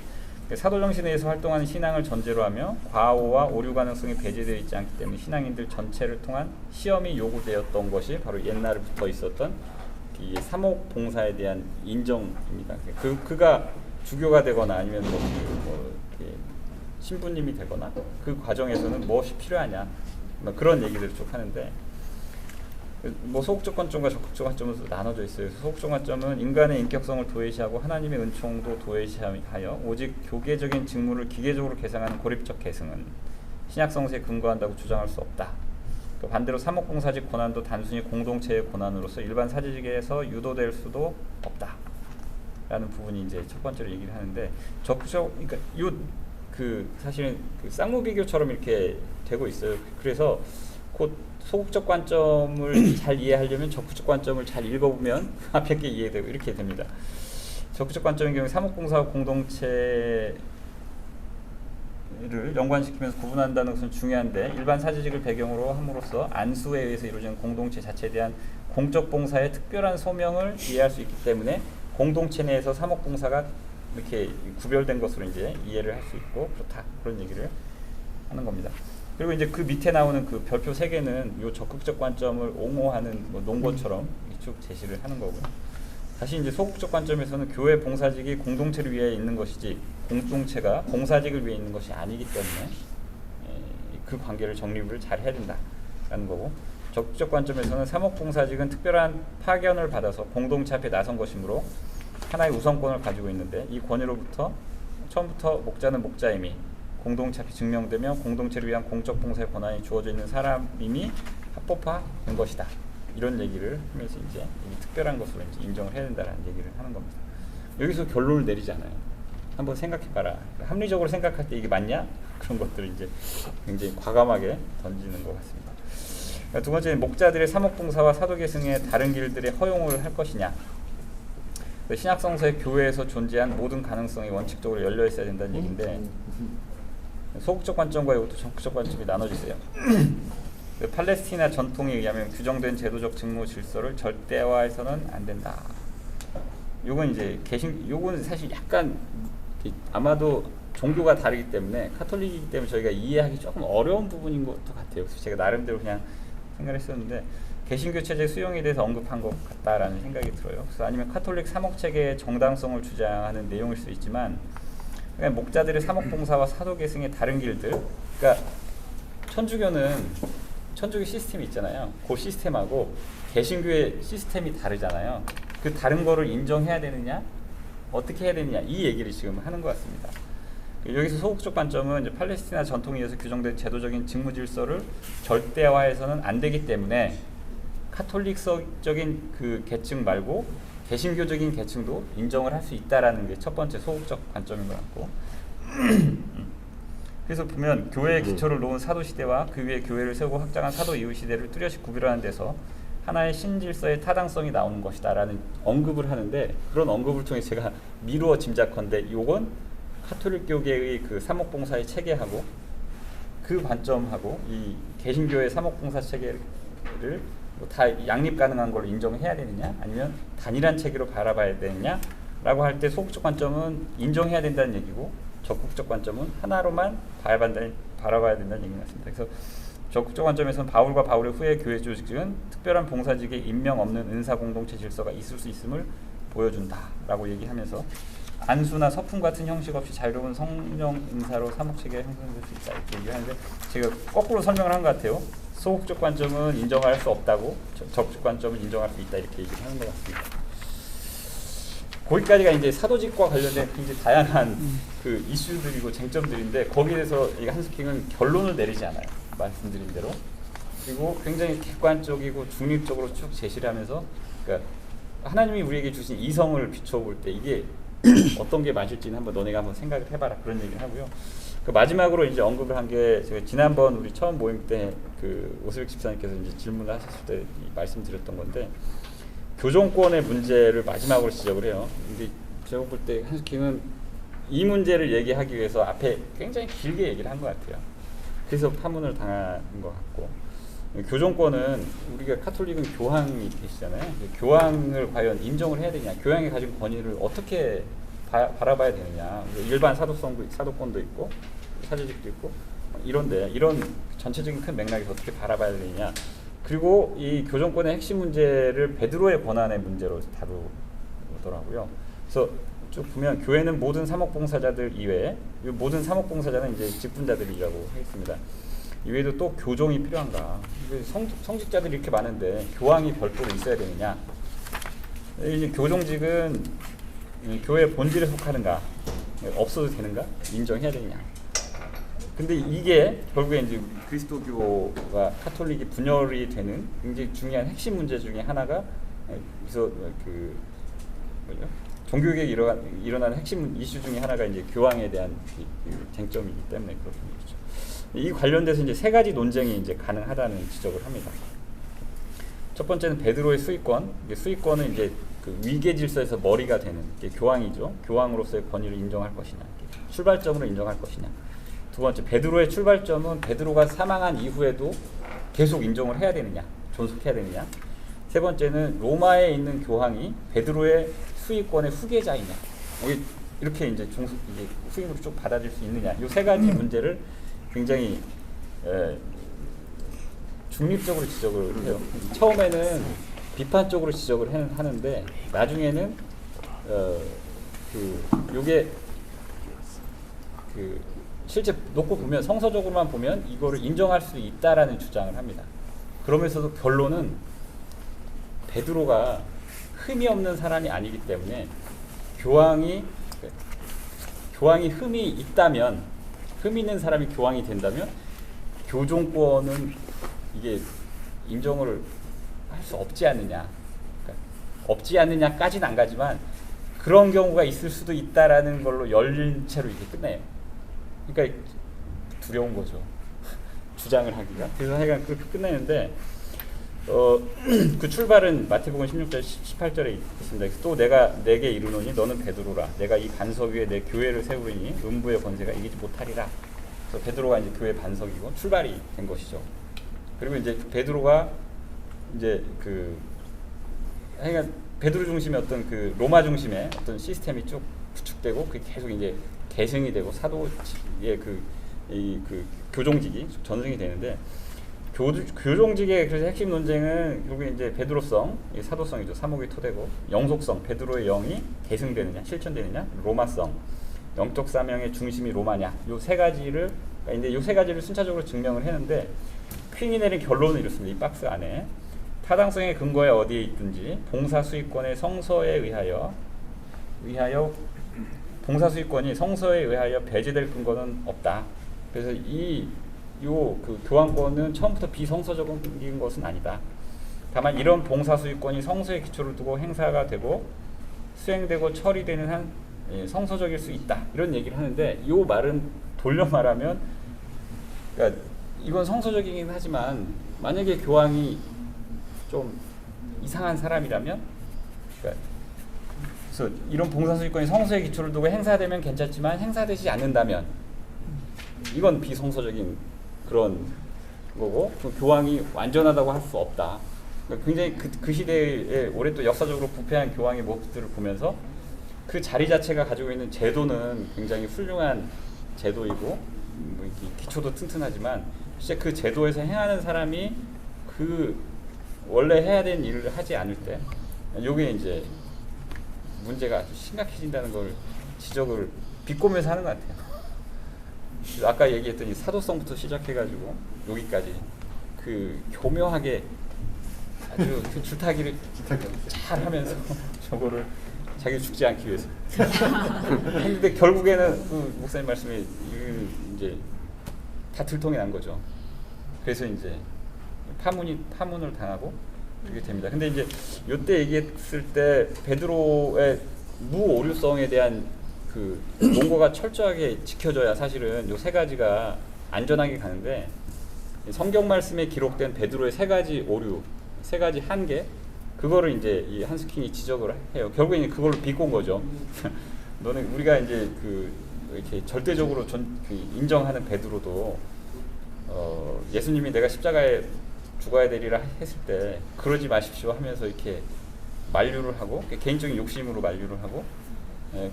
사도 정신에 의해서 활동하는 신앙을 전제로 하며 과오와 오류 가능성이 배제되어 있지 않기 때문에 신앙인들 전체를 통한 시험이 요구되었던 것이 바로 옛날부터 있었던 이 사목 봉사에 대한 인정입니다. 그가 주교가 되거나 아니면 신부님이 되거나 그 과정에서는 무엇이 필요하냐, 뭐 그런 얘기들을 쭉 하는데, 뭐 소극적 관점과 적극적 관점으로 나눠져 있어요. 소극적 관점은 인간의 인격성을 도외시하고 하나님의 은총도 도외시하여 오직 교계적인 직무를 기계적으로 계승하는 고립적 계승은 신약성서에 근거한다고 주장할 수 없다. 반대로 사목봉사직 권한도 단순히 공동체의 권한으로서 일반 사제직에서 유도될 수도 없다, 라는 부분이 이제 첫 번째로 얘기를 하는데, 적극적, 그러니까 사실은 그 쌍무비교처럼 이렇게 되고 있어요. 그래서 곧 소극적 관점을 잘 이해하려면 적극적 관점을 잘 읽어보면 앞에 게 이해되고 이렇게 됩니다. 적극적 관점인 경우 사목봉사와 공동체를 연관시키면서 구분한다는 것은 중요한데, 일반 사제직을 배경으로 함으로써 안수에 의해서 이루어지는 공동체 자체에 대한 공적 봉사의 특별한 소명을 이해할 수 있기 때문에 공동체 내에서 사목봉사가 이렇게 구별된 것으로 이제 이해를 할 수 있고 그렇다, 그런 얘기를 하는 겁니다. 그리고 이제 그 밑에 나오는 그 별표 3개는 요 적극적 관점을 옹호하는 뭐 논거처럼 쭉 제시를 하는 거고요. 다시 이제 소극적 관점에서는 교회 봉사직이 공동체를 위해 있는 것이지 공동체가 봉사직을 위해 있는 것이 아니기 때문에 그 관계를 정립을 잘 해야 된다라는 거고, 적극적 관점에서는 사목봉사직은 특별한 파견을 받아서 공동체 앞에 나선 것이므로 하나의 우선권을 가지고 있는데, 이 권위로부터 처음부터 목자는 목자임이 공동체 앞에 증명되며 공동체를 위한 공적 봉사의 권한이 주어져 있는 사람임이 합법화된 것이다. 이런 얘기를 하면서 이제 특별한 것으로 이제 인정을 해야 된다라는 얘기를 하는 겁니다. 여기서 결론을 내리잖아요. 한번 생각해봐라. 합리적으로 생각할 때 이게 맞냐? 그런 것들을 이제 굉장히 과감하게 던지는 것 같습니다. 두 번째는 목자들의 사목봉사와 사도계승의 다른 길들의 허용을 할 것이냐. 신약성서의 교회에서 존재한 모든 가능성이 원칙적으로 열려 있어야 된다는 얘기인데, 소극적 관점과 이것도 적극적 관점이 나눠지세요. 팔레스티나 전통에 의하면 규정된 제도적 직무 질서를 절대화해서는 안 된다. 요건 이제 요거는 사실 약간 아마도 종교가 다르기 때문에, 카톨릭이기 때문에 저희가 이해하기 조금 어려운 부분인 것도 같아요. 그래서 제가 나름대로 그냥 생각했었는데, 개신교 체제 수용에 대해서 언급한 것 같다라는 생각이 들어요. 그래서 아니면 카톨릭 사목체계의 정당성을 주장하는 내용일 수도 있지만, 그러니까 목자들의 사목봉사와 사도계승의 다른 길들, 그러니까 천주교 시스템이 있잖아요. 그 시스템하고 개신교의 시스템이 다르잖아요. 그 다른 거를 인정해야 되느냐, 어떻게 해야 되느냐, 이 얘기를 지금 하는 것 같습니다. 여기서 소극적 관점은 이제 팔레스티나 전통에 의해서 규정된 제도적인 직무 질서를 절대화해서는 안 되기 때문에 카톨릭적인 그 계층 말고 개신교적인 계층도 인정을 할 수 있다라는 게 첫 번째 소극적 관점인 것 같고, 그래서 보면 교회의 기초를 놓은 사도 시대와 그 위에 교회를 세우고 확장한 사도 이후 시대를 뚜렷이 구별하는 데서 하나의 신질서의 타당성이 나오는 것이다라는 언급을 하는데, 그런 언급을 통해 제가 미루어 짐작컨대 요건 카톨릭교계의 그 사목봉사의 체계하고 그 관점하고 이 개신교의 사목봉사 체계를 다 양립 가능한 걸로 인정해야 되느냐, 아니면 단일한 체계로 바라봐야 되느냐라고 할 때 소극적 관점은 인정해야 된다는 얘기고, 적극적 관점은 하나로만 바라봐야 된다는 얘기 같습니다. 그래서 적극적 관점에서는 바울과 바울의 후에 교회 조직은 특별한 봉사직에 임명 없는 은사 공동체 질서가 있을 수 있음을 보여준다라고 얘기하면서, 안수나 서품 같은 형식 없이 자유로운 성령 은사로 사목체계가 형성될 수 있다 이렇게 얘기하는데, 제가 거꾸로 설명을 한 것 같아요. 소극적 관점은 인정할 수 없다고, 적극적 관점은 인정할 수 있다 이렇게 얘기를 하는 것 같습니다. 거기까지가 이제 사도직과 관련된 굉장히 다양한 그 이슈들이고 쟁점들인데, 거기에 대해서 한스킹은 결론을 내리지 않아요. 말씀드린 대로. 그리고 굉장히 객관적이고 중립적으로 쭉 제시를 하면서, 그러니까 하나님이 우리에게 주신 이성을 비춰볼 때 이게 어떤 게 맞을지는 한번 너네가 한번 생각을 해봐라, 그런 얘기를 하고요. 그 마지막으로 이제 언급을 한 게, 제가 지난번 우리 처음 모임 때 그 오스백 집사님께서 이제 질문을 하셨을 때 말씀드렸던 건데, 교종권의 문제를 마지막으로 지적을 해요. 근데 제가 볼 때 한스킹은 이 문제를 얘기하기 위해서 앞에 굉장히 길게 얘기를 한 것 같아요. 그래서 파문을 당한 것 같고, 교종권은 우리가 카톨릭은 교황이 계시잖아요. 교황을 과연 인정을 해야 되냐, 교황이 가진 권위를 어떻게 바라봐야 되느냐, 일반 사도권도 있고 사제직도 있고 이런데, 이런 전체적인 큰 맥락에서 어떻게 바라봐야 되느냐, 그리고 이 교정권의 핵심 문제를 베드로의 권한의 문제로 다루더라고요. 그래서 쭉 보면 교회는 모든 사목봉사자들 이외에, 모든 사목봉사자는 이제 직분자들이라고 하겠습니다. 이외에도 또 교종이 필요한가? 성직자들이 이렇게 많은데 교황이 별도로 있어야 되느냐? 이제 교종직은 교회 본질에 속하는가? 없어도 되는가? 인정해야 되느냐? 근데 이게 결국에 이제 그리스도교와 카톨릭이 분열이 되는 굉장히 중요한 핵심 문제 중에 하나가, 그래서 그 뭐죠? 종교개혁이 일어나는 핵심 이슈 중에 하나가 이제 교황에 대한 쟁점이기 때문에 그렇게 얘기죠. 이 관련돼서 이제 세 가지 논쟁이 이제 가능하다는 지적을 합니다. 첫 번째는 베드로의 수익권. 수익권은 이제 그 위계 질서에서 머리가 되는 게 교황이죠. 교황으로서의 권위를 인정할 것이냐, 출발점으로 인정할 것이냐. 두 번째, 베드로의 출발점은 베드로가 사망한 이후에도 계속 인정을 해야 되느냐, 존속해야 되느냐. 세 번째는 로마에 있는 교황이 베드로의 수익권의 후계자이냐, 이렇게 이제 이제 후임으로 쭉 받아들일 수 있느냐, 이 세 가지 문제를 굉장히 중립적으로 지적을 해요. 처음에는 비판적으로 지적을 하는데 나중에는 요게 실제 놓고 보면 성서적으로만 보면 이거를 인정할 수 있다라는 주장을 합니다. 그러면서도 결론은 베드로가 흠이 없는 사람이 아니기 때문에 교황이 흠이 있다면, 흠 있는 사람이 교황이 된다면 교종권은 이게 인정을 할 수 없지 않느냐, 그러니까 없지 않느냐까지는 안 가지만 그런 경우가 있을 수도 있다라는 걸로 열린 채로 이게 끝나요. 그러니까 두려운 거죠. 주장을 하기가. 그래서 하여간 그렇게 끝내는데 그 출발은 마태복음 16절 18절에 있습니다. 또 내가 내게 이르노니 너는 베드로라. 내가 이 반석 위에 내 교회를 세우리니 음부의 권세가 이기지 못하리라. 그래서 베드로가 이제 교회 반석이고 출발이 된 것이죠. 그리고 이제 베드로가 이제 하여간 베드로 중심의 어떤 로마 중심의 어떤 시스템이 쭉 구축되고 그게 계속 이제 계승이 되고 사도의 교종직이 전승이 되는데, 교종직의 그래서 핵심 논쟁은 결국에 이제 베드로성, 사도성이죠. 사목이 토대고, 영속성, 베드로의 영이 계승되느냐, 실천되느냐, 로마성, 영적 사명의 중심이 로마냐, 요 세 가지를 순차적으로 증명을 했는데, 퀸이 내린 결론은 이렇습니다. 이 박스 안에 타당성의 근거에 어디에 있든지 봉사 수익권의 성서에 의하여 봉사 수익권이 성서에 의하여 배제될 근거는 없다. 그래서 교황권은 처음부터 비성서적인 것은 아니다. 다만 이런 봉사 수익권이 성서의 기초를 두고 행사가 되고 수행되고 처리되는 한 성서적일 수 있다. 이런 얘기를 하는데, 이 말은 돌려 말하면, 그러니까 이건 성서적이긴 하지만 만약에 교황이 좀 이상한 사람이라면, 그러니까 그래서 이런 봉사수익권이 성서의 기초를 두고 행사되면 괜찮지만 행사되지 않는다면 이건 비성서적인 그런 거고, 그 교황이 완전하다고 할 수 없다. 그러니까 굉장히 그 시대에 오래 또 역사적으로 부패한 교황의 모습들을 보면서 그 자리 자체가 가지고 있는 제도는 굉장히 훌륭한 제도이고 기초도 튼튼하지만 진짜 그 제도에서 행하는 사람이 원래 해야 되는 일을 하지 않을 때, 요게 이제 문제가 아주 심각해진다는 걸 지적을 비꼬면서 하는 것 같아요. 아까 얘기했던 이 사도성부터 시작해가지고 여기까지 교묘하게 아주 줄타기를 잘 하면서 저거를 자기 죽지 않기 위해서 근데 결국에는 목사님 말씀이 이제 다 들통이 난 거죠. 그래서 이제 파문을 당하고 그렇게 됩니다. 근데 이제 요때 얘기했을 때 베드로의 무오류성에 대한 논거가 철저하게 지켜져야 사실은 요 세 가지가 안전하게 가는데, 성경 말씀에 기록된 베드로의 세 가지 오류, 세 가지 한계, 그거를 이제 이 한스킹이 지적을 해요. 결국에는 그걸로 비꼰 거죠. 너는 우리가 이제 이렇게 절대적으로 인정하는 베드로도 예수님이 내가 십자가에 죽어야 되리라 했을 때 그러지 마십시오 하면서 이렇게 만류를 하고, 개인적인 욕심으로 만류를 하고,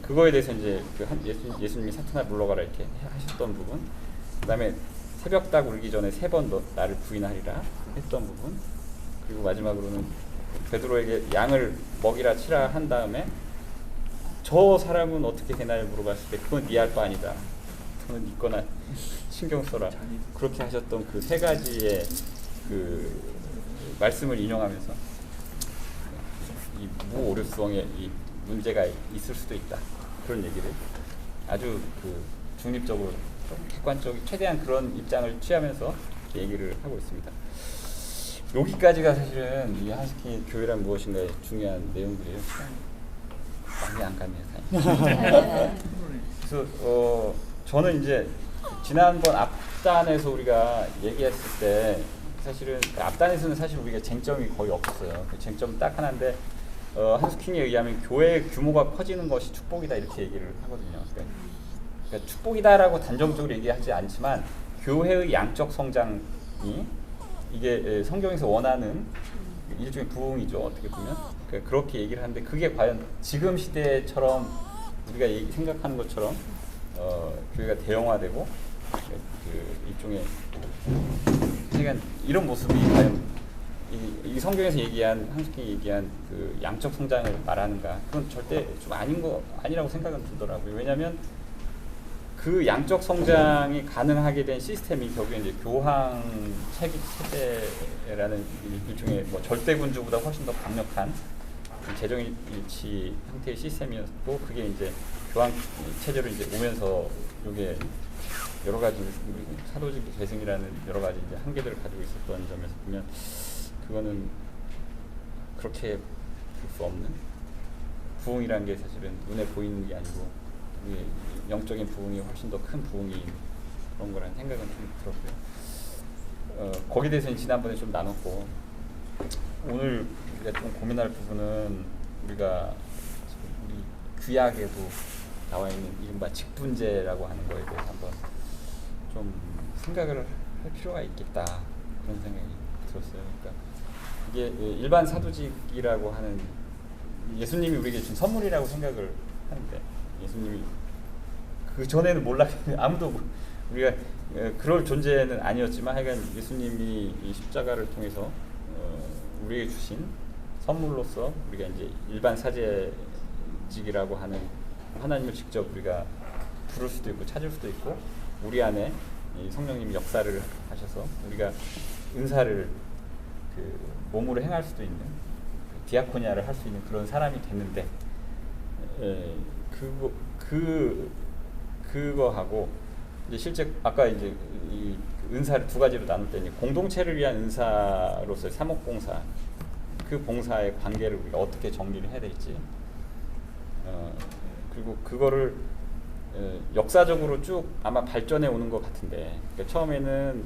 그거에 대해서 이제 예수님이 사탄아 물러가라 이렇게 하셨던 부분, 그다음에 새벽 딱 울기 전에 3번 너 나를 부인하리라 했던 부분, 그리고 마지막으로는 베드로에게 양을 먹이라 치라 한 다음에 저 사람은 어떻게 되나요 물어봤을 때 그건 네 할 바 아니다. 그건 네 거나 신경 써라. 그렇게 하셨던 그 세 가지의 말씀을 인용하면서 이 무오류성에 이 문제가 있을 수도 있다. 그런 얘기를 아주 중립적으로 객관적인 최대한 그런 입장을 취하면서 얘기를 하고 있습니다. 여기까지가 사실은 이 한스킹의 교회란 무엇인가의 중요한 내용들이에요. 많이 안 갔네요. 그래서 저는 이제 지난번 앞단에서 우리가 얘기했을 때 사실은 앞단에서는 사실 우리가 쟁점이 거의 없었어요. 그 쟁점 딱 하나인데 한스킹에 의하면 교회의 규모가 커지는 것이 축복이다 이렇게 얘기를 하거든요. 그러니까 축복이다라고 단정적으로 얘기하지 않지만 교회의 양적 성장이 이게 성경에서 원하는 일종의 부흥이죠. 어떻게 보면 그렇게 얘기를 하는데 그게 과연 지금 시대처럼 우리가 생각하는 것처럼 교회가 대형화되고 그 일종의 그러니까 이런 모습이 과연 이 성경에서 얘기한 한석이 얘기한 그 양적 성장을 말하는가? 그건 절대 좀 아니라고 생각은 들더라고요. 왜냐하면 그 양적 성장이 가능하게 된 시스템이 결국에 이제 교황 체제라는 일종의 뭐 절대군주보다 훨씬 더 강력한 재정 일치 형태의 시스템이었고 그게 이제 교황 체제로 이제 오면서 이게 여러 가지 사도직 계승이라는 여러 가지 이제 한계들을 가지고 있었던 점에서 보면 그거는 그렇게 볼 수 없는 부흥이라는 게 사실은 눈에 보이는 게 아니고 영적인 부흥이 훨씬 더 큰 부흥인 그런 거라는 생각은 좀 들었고요. 거기에 대해서는 지난번에 좀 나눴고 오늘 우리가 좀 고민할 부분은 우리가 우리 구약에도 나와 있는 이른바 직분제라고 하는 거에 대해서 한번 좀 생각을 할 필요가 있겠다 그런 생각이 들었어요. 그러니까 이게 일반 사도직이라고 하는 예수님이 우리에게 준 선물이라고 생각을 하는데 예수님이 그 전에는 몰랐는데 아무도 우리가 그럴 존재는 아니었지만 하여간 예수님이 이 십자가를 통해서 우리에게 주신 선물로서 우리가 이제 일반 사제직이라고 하는 하나님을 직접 우리가 부를 수도 있고 찾을 수도 있고 우리 안에 이 성령님이 역사를 하셔서 우리가 은사를 그 몸으로 행할 수도 있는 디아코니아를 할 수 있는 그런 사람이 됐는데 그거하고 이제 실제 아까 이제 이 은사를 두 가지로 나눌 때 공동체를 위한 은사로서의 사목봉사 그 봉사의 관계를 우리가 어떻게 정리를 해야 될지 그리고 그거를 역사적으로 쭉 아마 발전해 오는 것 같은데 그러니까 처음에는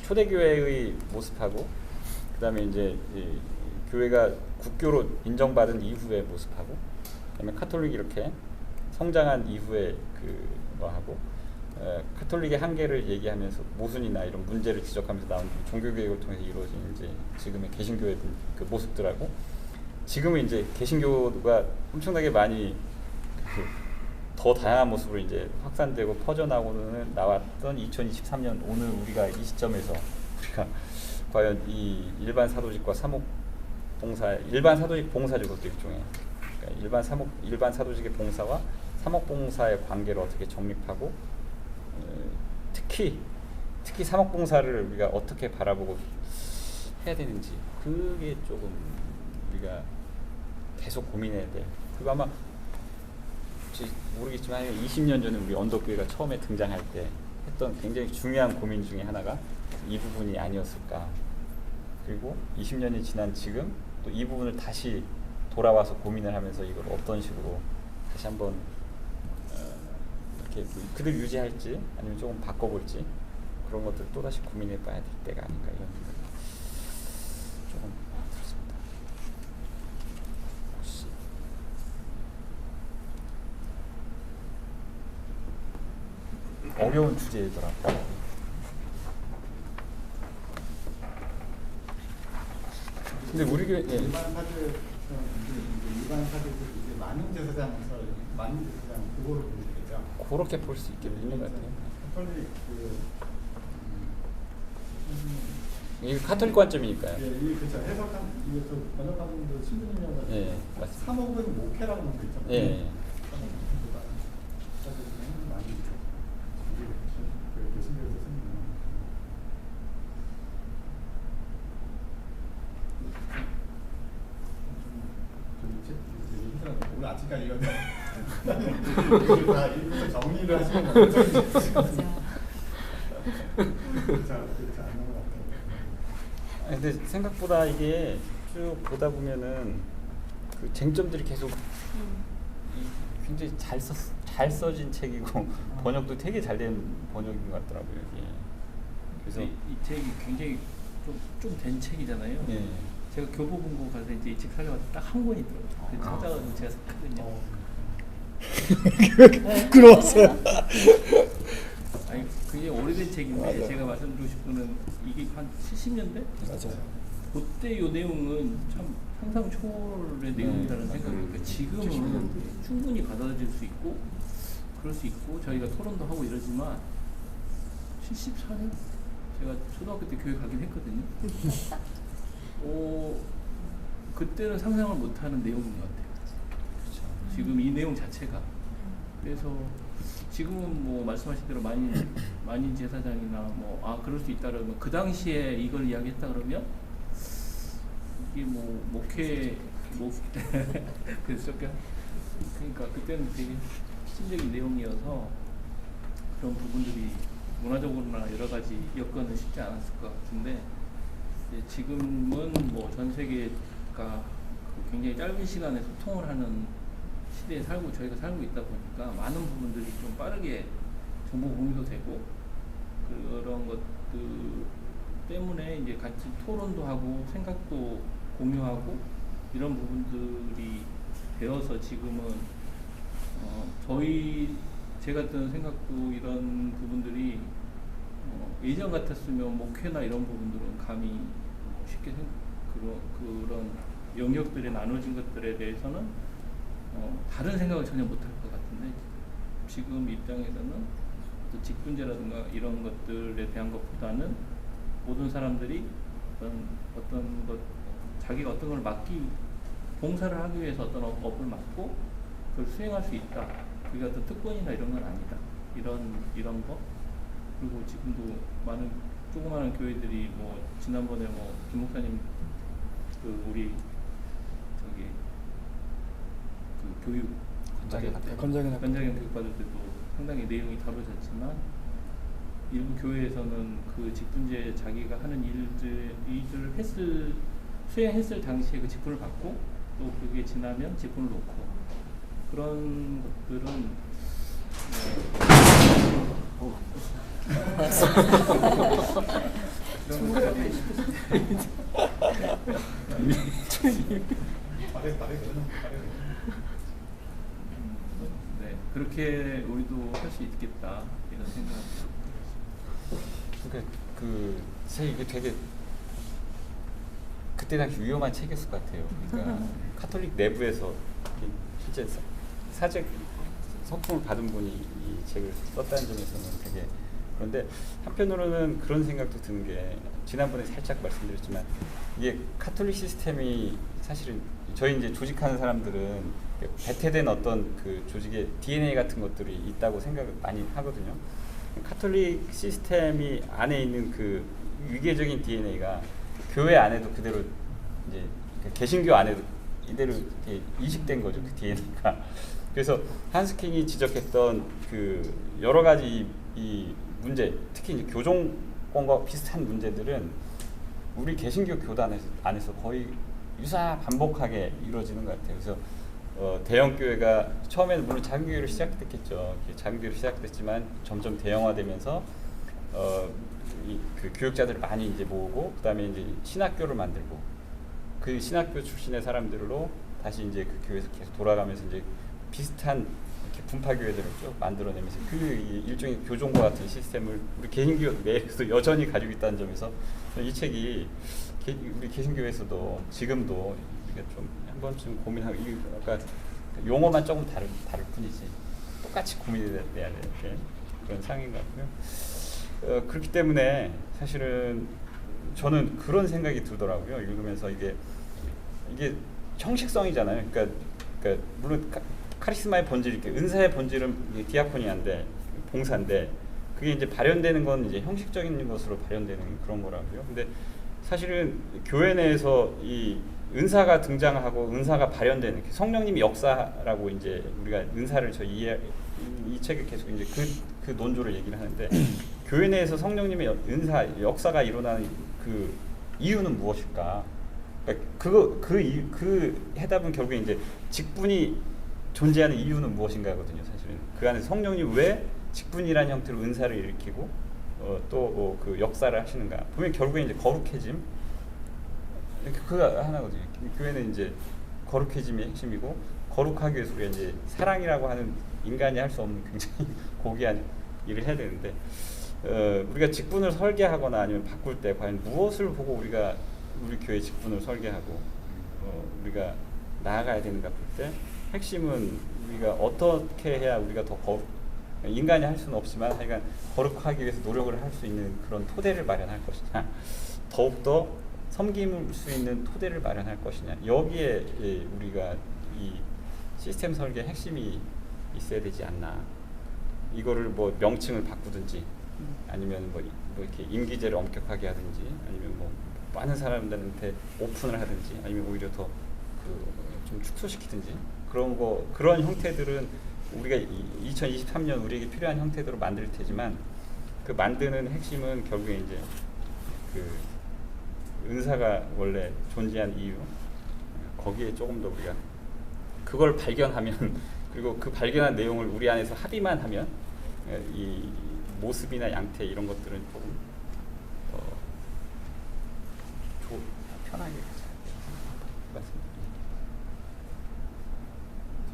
초대교회의 모습하고 그 다음에 이제 교회가 국교로 인정받은 이후의 모습하고 그 다음에 카톨릭이 이렇게 성장한 이후의 그거하고 카톨릭의 한계를 얘기하면서 모순이나 이런 문제를 지적하면서 나온 종교개혁을 통해서 이루어진 이제 지금의 개신교의 그 모습들하고 지금은 이제 개신교가 엄청나게 많이 더 다양한 모습으로 이제 확산되고 퍼져나오는 나왔던 2023년 오늘 우리가 이 시점에서 우리가 과연 이 일반 사도직과 사목봉사 일반 사도직 봉사죠 그것도 일종의 그러니까 일반 사도직의 봉사와 사목봉사의 관계를 어떻게 정립하고 특히 사목봉사를 우리가 어떻게 바라보고 해야 되는지 그게 조금 우리가 계속 고민해야 될 그거 아마 모르겠지만 20년 전에 우리 언덕교회가 처음에 등장할 때 했던 굉장히 중요한 고민 중에 하나가 이 부분이 아니었을까 그리고 20년이 지난 지금 또 이 부분을 다시 돌아와서 고민을 하면서 이걸 어떤 식으로 다시 한번 이렇게 그대로 유지할지 아니면 조금 바꿔볼지 그런 것들 또 다시 고민해 봐야 될 때가 아닌가 이런 생각이 조금 들었습니다. 혹시 어려운 주제더라고요. 근데 우리 교회 일반 사제들 이제 만인제사장 그거를 보면 되죠. 그렇게 볼 수 있는 것 같아요. 카톨릭 이게 카톨릭 관점이니까요. 예, 이 그렇죠. 해석한 이게 또 번역한 분도 신부님이라고 예, 맞습니다. 사목은 목회라고 하는 거 있잖아요. 예. 많이 있죠. 이게 교수님께서 쓰는 오늘 아침까지 이거 다 읽고서 정리를 하시는 거예요. 근데 생각보다 이게 쭉 보다 보면은 그 쟁점들이 계속 굉장히 잘 써진 책이고 번역도 되게 잘 된 번역인 것 같더라고요. 이게. 그래서 이 책이 굉장히 좀 된 책이잖아요. 예. 제가 교보문고 가서 이제 이 책 사려고 딱 한 권이 들어요. 그래서 찾아가지고 제가 샀거든요. 부끄러웠어요. 아니 그게 오래된 책인데 맞아요. 제가 말씀드리고 싶은 건 이게 한 70년대? 맞아요. 그때 요 내용은 참 상상 초월의 내용이라는 생각이 그러니까 지금은 충분히 받아들일 수 있고 그럴 수 있고 저희가 토론도 하고 이러지만 74년 제가 초등학교 때 교회 가긴 했거든요. 그때는 상상을 못하는 내용인 것 같아요. 그렇죠. 지금 이 내용 자체가. 그래서 지금은 뭐 말씀하신 대로 만인 제사장이나 뭐 그럴 수 있다 그러면 그 당시에 이걸 이야기했다 그러면 이게 뭐 목회 그래서 그러니까 그때는 되게 시적인 내용이어서 그런 부분들이 문화적으로나 여러 가지 여건은 쉽지 않았을 것 같은데 이제 지금은 뭐 전 세계가 굉장히 짧은 시간에 소통을 하는 시대에 저희가 살고 있다 보니까 많은 부분들이 좀 빠르게 정보 공유도 되고 그런 것들 때문에 이제 같이 토론도 하고 생각도 공유하고 이런 부분들이 되어서 지금은 제가 드는 생각도 이런 부분들이 예전 같았으면 목회나 이런 부분들은 감히 쉽게 그런 영역들에 나눠진 것들에 대해서는 다른 생각을 전혀 못할 것 같은데 지금 입장에서는 또 직분제라든가 이런 것들에 대한 것보다는 모든 사람들이 어떤 것 자기가 어떤 걸 봉사를 하기 위해서 어떤 업을 맡고 그걸 수행할 수 있다. 그게 어떤 특권이나 이런 건 아니다. 이런 거 그리고 지금도 조그마한 교회들이 뭐 지난번에 김 목사님 우리 교육 건장한 교육 받을 때도 상당히 내용이 다뤄졌지만 일부 교회에서는 그 직분제 자기가 하는 일들을 수행했을 당시에 그 직분을 받고 또 그게 지나면 직분을 놓고 그런 것들은 그런 것들이 네, 그렇게 우리도 할 수 있겠다 이런 생각이 그러니까 사실 이게 되게 그때 당시 위험한 책이었을 것 같아요. 그러니까 카톨릭 내부에서 실제 사책 성품을 받은 분이 이 책을 썼다는 점에서는 되게 그런데 한편으로는 그런 생각도 드는 게 지난번에 살짝 말씀드렸지만 이게 카톨릭 시스템이 사실은 저희 이제 조직하는 사람들은 배태된 어떤 그 조직의 DNA 같은 것들이 있다고 생각을 많이 하거든요. 카톨릭 시스템이 안에 있는 그 위계적인 DNA가 교회 안에도 그대로 이제 개신교 안에도 이대로 이렇게 이식된 거죠, 그 DNA가. 그래서 한스킹이 지적했던 그 여러 가지 이 문제, 특히 이제 교종권과 비슷한 문제들은 우리 개신교 교단 안에서 거의 유사 반복하게 이루어지는 것 같아요. 그래서 대형 교회가 처음에는 물론 작은 교회로 시작됐겠죠. 작은 교회로 시작됐지만 점점 대형화되면서 그 교육자들 많이 이제 모으고 그다음에 이제 신학교를 만들고 그 신학교 출신의 사람들로 다시 이제 그 교회에서 계속 돌아가면서 이제 비슷한 이렇게 분파 교회들을 쭉 만들어내면서 그 일종의 교종과 같은 시스템을 우리 개신교 내에서도 여전히 가지고 있다는 점에서 이 책이 우리 개신교에서도 지금도 우리가 좀 한 번쯤 고민하고 아까 용어만 조금 다를 뿐이지 똑같이 고민해야 될 그런 상황인 것 같고요. 그렇기 때문에 사실은 저는 그런 생각이 들더라고요. 읽으면서 이게 형식성이잖아요. 그러니까 물론 카리스마의 본질, 은사의 본질은 디아코니아인데 봉사인데 그게 이제 발현되는 건 이제 형식적인 것으로 발현되는 그런 거라고요. 근데 사실은 교회 내에서 이 은사가 등장하고 은사가 발현되는 성령님이 역사라고 이제 우리가 은사를 이 책에 계속 이제 그 논조를 얘기를 하는데 교회 내에서 성령님의 역사가 일어나는 그 이유는 무엇일까? 그 해답은 결국에 이제 직분이 존재하는 이유는 무엇인가거든요. 사실은 그 안에 성령님 왜 직분이라는 형태로 은사를 일으키고 또 그 역사를 하시는가 보면 결국에 이제 거룩해짐 그가 하나거든요. 교회는 이제 거룩해짐이 핵심이고 거룩하기 위해서 우리가 이제 사랑이라고 하는 인간이 할 수 없는 굉장히 고귀한 일을 해야 되는데 우리가 직분을 설계하거나 아니면 바꿀 때 과연 무엇을 보고 우리가 우리 교회 직분을 설계하고 우리가 나아가야 되는가 볼 때 핵심은 우리가 어떻게 해야 우리가 더 인간이 할 수는 없지만 하여간 거룩하기 위해서 노력을 할 수 있는 그런 토대를 마련할 것이냐, 더욱더 섬길 수 있는 토대를 마련할 것이냐, 여기에 우리가 이 시스템 설계의 핵심이 있어야 되지 않나. 이거를 뭐 명칭을 바꾸든지 아니면 뭐 이렇게 임기제를 엄격하게 하든지 아니면 뭐 많은 사람들한테 오픈을 하든지 아니면 오히려 더 좀 축소시키든지 그런 형태들은 우리가 2023년 우리에게 필요한 형태대로 만들 테지만 그 만드는 핵심은 결국에 이제 그 은사가 원래 존재한 이유, 거기에 조금 더 우리가 그걸 발견하면 그리고 그 발견한 내용을 우리 안에서 합의만 하면 이 모습이나 양태 이런 것들은 조금 편하게 맞습니다.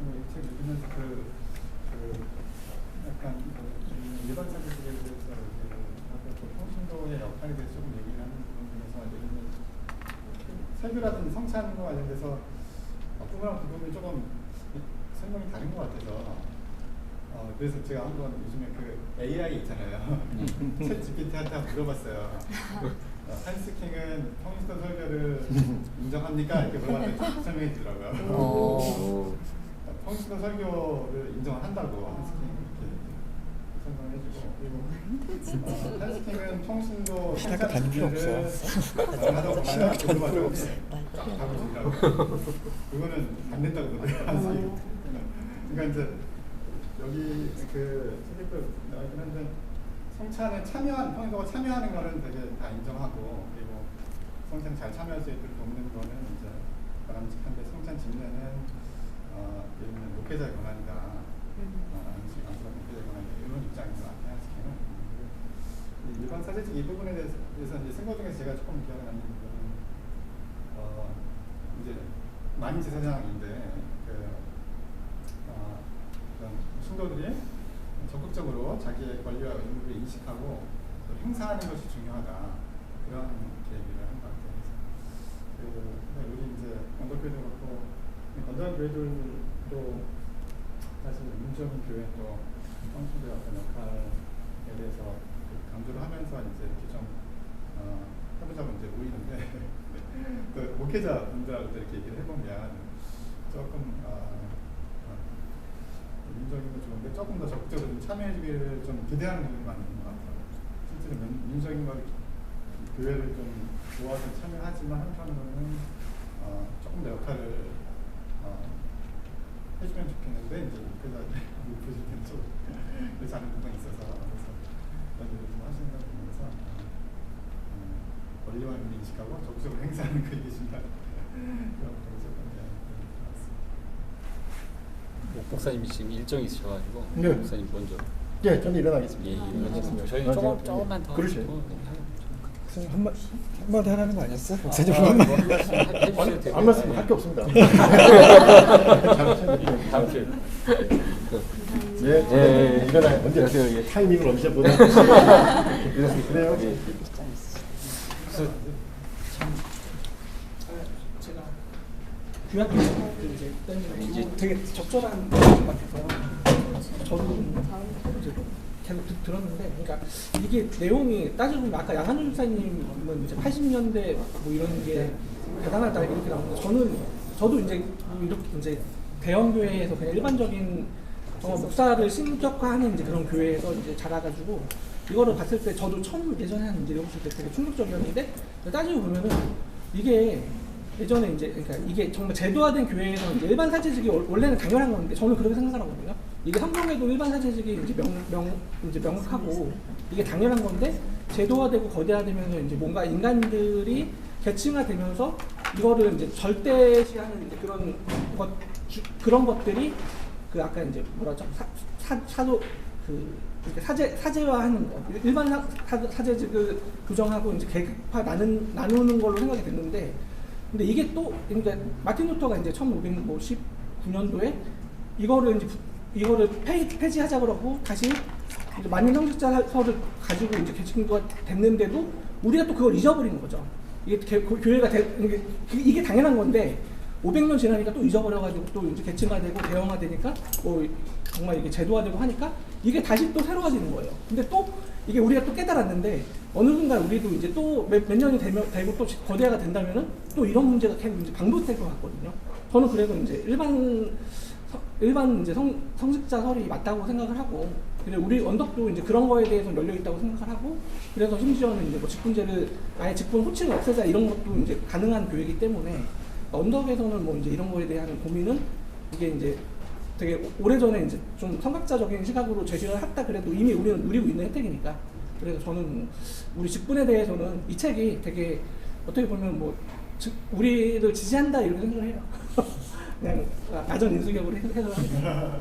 지금 책 읽으면서 약간 일반 사회에 대해서 평신도의 역할에 대해서 조금 얘기를 하는 부분 중에서 예를 들면 설교라든지 성찬과 관련돼서 부분이랑 부분이 조금 설명이 다른 것 같아서 그래서 제가 한번 요즘에 그 AI 있잖아요. 챗 GPT한테 한번 물어봤어요. 한스킹은 평신도 설교를 인정합니까? 이렇게 물어봤더니 설명해 주더라고요. 평신도 설교를 인정한다고 한스킹 이렇게 설명해 주고, 그리고 한스킹은 평신도 신학교 다닐 필요 없어. 하다고 물어봤더니 하고 싶다고. 그거는 안 된다고 그러더라고요. 한스킹. 그러니까 이제 여기 그 책에도 나오긴 한데 성찬에 평신도가 참여하는 거는 되게 다 인정하고, 그리고 성찬 잘 참여할 수 있도록 돕는 거는 이제 바람직한데 성찬 집례는 예를 들면 목회자의 권한이다. 안수가 목회자의 권한이다. 이런 입장에서 안해하시기는 일반 사제직 이 부분에 대해서 이제 생각 중에서 제가 조금 기억에 남는 부분은 이제 만인 제사장인데 신도들이 적극적으로 자기의 권리와 의무를 인식하고 또 행사하는 것이 중요하다. 그런 얘기를 한 것 같아요. 그래서 우리 이제 건덕교회도 그렇고 건덕교회들도 사실 민주적인 교회 또 성신도의 어떤 역할에 대해서 강조를 하면서 이제 이렇게 좀 해보자고 이제 모이는데 그 목회자분들하고 이렇게 얘기를 해보면 조금 민주적인 거 좋은데 조금 더 적극적으로 참여해주기를 좀 기대하는 분들이 많은 것 같아요. 실제로 민주적인 걸 교회를 좀 도와서 참여하지만 한편으로는 조금 더 역할을 해주면 좋겠는데 이제 목회자들이 보실 때는 좀 그렇지 않은 부분이 있어서 그런 일을 좀 하시는 걸 보면서 권리와 의무를 인식하고 적극적으로 행사하는 그 계신다. 그런 부분이 조금 목사님이 지금 일정이 있으셔가지고 네. 목사님 먼저. 예, 저는 일어나겠습니다. 예, 일어나겠습니다. 저희는 조금만 더. 그러죠. 하시고 한마디 하라는 거 아니었어? 목사님 뭐 한마디. 해주셔도 되고요. 안 말씀 할 게 없습니다. 다음 주에. 예, 일어나요. 언제 타이밍을 언제 보나. 그래요. 그래서 제가 유학교 이제 이제 되게 적절한 것 같아서 저도 이제 계속 들었는데, 그러니까 이게 내용이 따지고 보면 아까 양한준 목사님은 이제 80년대 뭐 이런 게 대단하다 이렇게 나오는데 저도 이제 이렇게 이제 대형 교회에서 그냥 일반적인 목사를 신격화하는 이제 그런 교회에서 이제 자라가지고 이거를 봤을 때 저도 처음 예전에 한 이제 배웠을 때 되게 충격적이었는데, 따지고 보면은 이게 예전에 이제 그러니까 이게 정말 제도화된 교회에서 이제 일반 사제직이 원래는 당연한 건데 저는 그렇게 생각하거든요. 이게 성경에도 일반 사제직이 이제 이제 명확하고 이게 당연한 건데 제도화되고 거대화되면서 이제 뭔가 인간들이 계층화되면서 이거를 이제 절대시하는 이제 그런 것들이 그 아까 이제 뭐라죠? 사도 그 이렇게 사제화하는 거, 일반 사제직을 규정하고 이제 계급화 나누는 걸로 생각이 됐는데, 근데 이게 또 그러니까 마틴 루터가 이제 1519년도에 이거를 폐지하자 그러고 다시 만인 형식자서를 가지고 이제 계층化됐는데도 우리가 또 그걸 잊어버린 거죠. 이게 교회가 이게 당연한 건데 500년 지나니까 또 잊어버려가지고 또 이제 계층화되고 대형화되니까 뭐 정말 이게 제도화되고 하니까 이게 다시 또 새로워지는 거예요. 근데 또 이게 우리가 또 깨달았는데 어느 순간 우리도 이제 또 몇 년이 되고 또 거대화가 된다면은 또 이런 문제가 계속 이제 반복될 것 같거든요. 저는 그래도 이제 일반 이제 성직자 설이 맞다고 생각을 하고, 그리고 우리 언덕도 이제 그런 거에 대해서 열려 있다고 생각을 하고, 그래서 심지어는 이제 뭐 직분제를 아예 직분 호칭을 없애자 이런 것도 이제 가능한 교회이기 때문에 언덕에서는 뭐 이제 이런 거에 대한 고민은 이게 이제 되게 오래전에 이제 좀 성각자적인 시각으로 제시를 했다 그래도 이미 우리는 누리고 있는 혜택이니까. 그래서 저는 우리 직분에 대해서는 이 책이 되게 어떻게 보면 뭐 우리를 지지한다 이렇게 생각을 해요. 그냥 나전 인수격으로 해석을 합니다.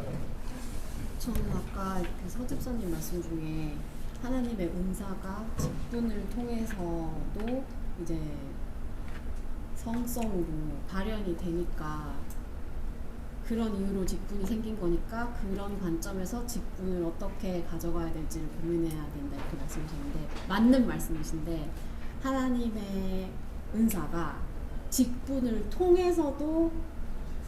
저는 아까 그 서집사님 말씀 중에 하나님의 은사가 직분을 통해서도 이제 성성으로 발현이 되니까 그런 이유로 직분이 생긴 거니까 그런 관점에서 직분을 어떻게 가져가야 될지를 고민해야 된다 이렇게 말씀하셨는데 맞는 말씀이신데 하나님의 은사가 직분을 통해서도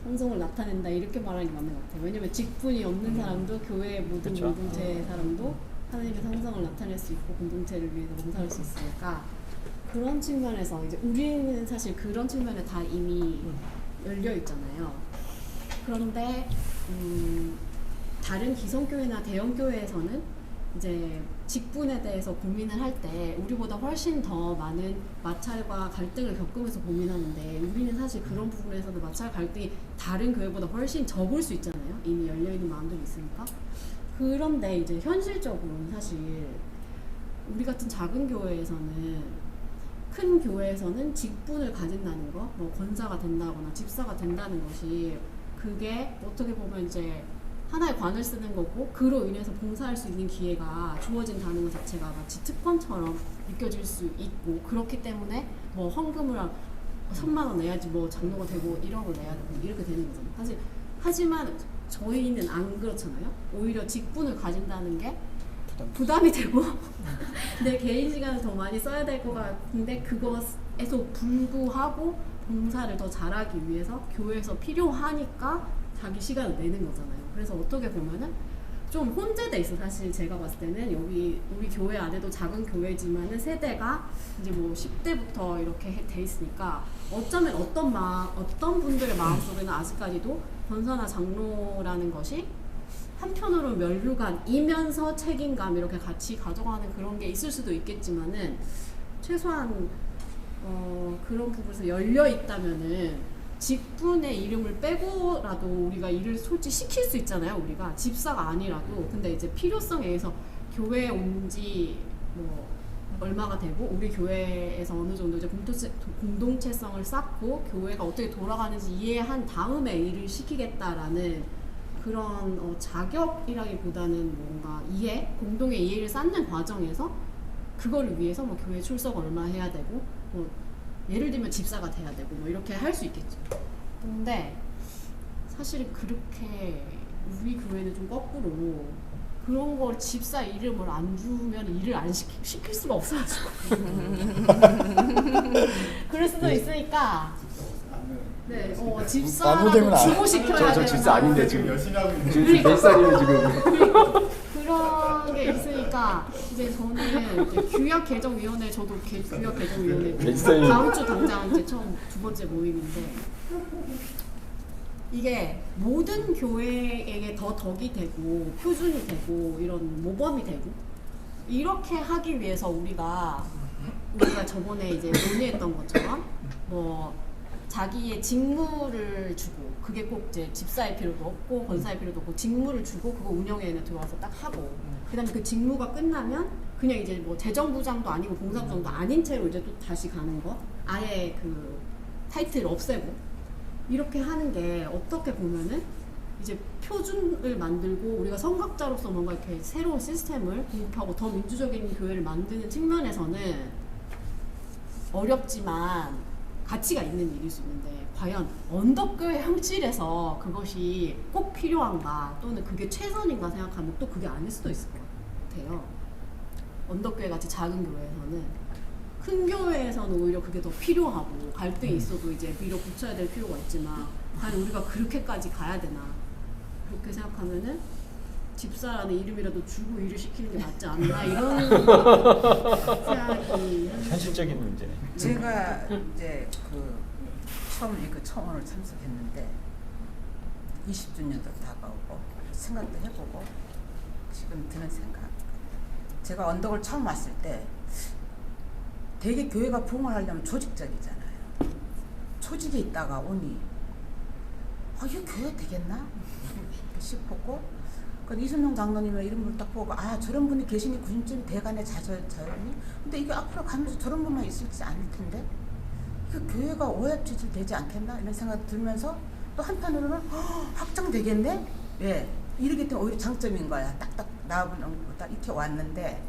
성성을 나타낸다 이렇게 말하는 게 맞는 것 같아요. 왜냐면 직분이 없는 사람도 교회의 모든 그쵸. 공동체 사람도 하나님의 성성을 나타낼 수 있고 공동체를 위해서 봉사할 수 있으니까 그런 측면에서 이제 우리는 사실 그런 측면에 다 이미 열려 있잖아요. 그런데 다른 기성교회나 대형교회에서는 이제 직분에 대해서 고민을 할 때 우리보다 훨씬 더 많은 마찰과 갈등을 겪으면서 고민하는데 우리는 사실 그런 부분에서도 마찰 갈등이 다른 교회보다 훨씬 적을 수 있잖아요. 이미 열려있는 마음들이 있으니까. 그런데 이제 현실적으로는 사실 우리 같은 작은 교회에서는 큰 교회에서는 직분을 가진다는 거, 뭐 권사가 된다거나 집사가 된다는 것이 그게 어떻게 보면 이제 하나의 관을 쓰는 거고 그로 인해서 봉사할 수 있는 기회가 주어진다는 것 자체가 마치 특권처럼 느껴질 수 있고 그렇기 때문에 뭐 헌금을 3만 원 내야지 뭐 장로가 되고 1억을 내야 되고 이렇게 되는 거잖아요. 하지만 저희는 안 그렇잖아요. 오히려 직분을 가진다는 게 부담이 되고 내 개인 시간을 더 많이 써야 될 것 같은데 그것에서 불구하고 봉사를 더 잘하기 위해서 교회에서 필요하니까 자기 시간을 내는 거잖아요. 그래서 어떻게 보면은 좀 혼재돼 있어. 사실 제가 봤을 때는 여기 우리 교회 안에도 작은 교회지만은 세대가 이제 뭐 10대부터 이렇게 돼 있으니까 어쩌면 어떤 분들의 마음속에는 아직까지도 권사나 장로라는 것이 한편으로 면류관이면서 책임감 이렇게 같이 가져가는 그런 게 있을 수도 있겠지만은 최소한 그런 부분에서 열려 있다면은 직분의 이름을 빼고라도 우리가 일을 솔직히 시킬 수 있잖아요. 우리가 집사가 아니라도. 근데 이제 필요성에 의해서 교회에 온 지 뭐 얼마가 되고 우리 교회에서 어느 정도 이제 공동체성을 쌓고 교회가 어떻게 돌아가는지 이해한 다음에 일을 시키겠다라는 그런 자격이라기보다는 뭔가 공동의 이해를 쌓는 과정에서 그걸 위해서 뭐 교회 출석 얼마 해야 되고 뭐 예를 들면 집사가 돼야 되고 뭐 이렇게 할 수 있겠죠. 근데 사실은 그렇게 우리 교회는 좀 거꾸로 그런 걸 집사 이름을 안 주면 일을 안 시킬 수가 없어가지고 그럴 수도 있으니까 네, 집사라도 주고 시켜야 저 되는 집사 아닌데 지금 열심히 하고 있는데 지금 몇 살이에요 지금? 그런 게 있으니까 이제 저는 이제 규약 개정위원회 저도 규약 개정위원회 몇 다음 주 당장 이제 처음 2번째 모임인데 이게 모든 교회에게 더 덕이 되고 표준이 되고 이런 모범이 되고 이렇게 하기 위해서 우리가 저번에 이제 논의했던 것처럼 뭐 자기의 직무를 주고 그게 꼭 이제 집사의 필요도 없고 권사의 필요도 없고 직무를 주고 그거 운영위원회 들어와서 딱 하고 그다음에 그 직무가 끝나면 그냥 이제 뭐 재정부장도 아니고 봉사부장도 아닌 채로 이제 또 다시 가는 거 아예 그 타이틀을 없애고 이렇게 하는 게 어떻게 보면은 이제 표준을 만들고 우리가 성각자로서 뭔가 이렇게 새로운 시스템을 공급하고 더 민주적인 교회를 만드는 측면에서는 어렵지만 가치가 있는 일일 수 있는데 과연 언덕교회 형질에서 그것이 꼭 필요한가 또는 그게 최선인가 생각하면 또 그게 아닐 수도 있을 것 같아요. 언덕교회 같이 작은 교회에서는 큰 교회에서는 오히려 그게 더 필요하고 갈등이 있어도 이제 밀어붙여야 될 필요가 있지만 과연 우리가 그렇게까지 가야 되나 그렇게 생각하면은 집사라는 이름이라도 주고 일을 시키는 게 맞지 않나 이런 생각이 현실적인 문제네. 제가 이제 처음 청원을 참석했는데 20주년도 다가오고 생각도 해보고 지금 드는 생각. 제가 언덕을 처음 왔을 때 되게 교회가 부흥을 하려면 조직적이잖아요. 조직이 있다가 오니 이게 교회 되겠나 싶었고 이순영 장로님의 이름을 딱 보고 저런 분이 계시니 군쯤 대간에 자연이 근데 이게 앞으로 가면서 저런 분만 있을지 않을 텐데 이게 교회가 오해지질 되지 않겠나 이런 생각이 들면서 또 한편으로는 확장되겠네. 예, 이렇게 되면 오히려 장점인 거야. 딱딱 나와보는 딱 이렇게 왔는데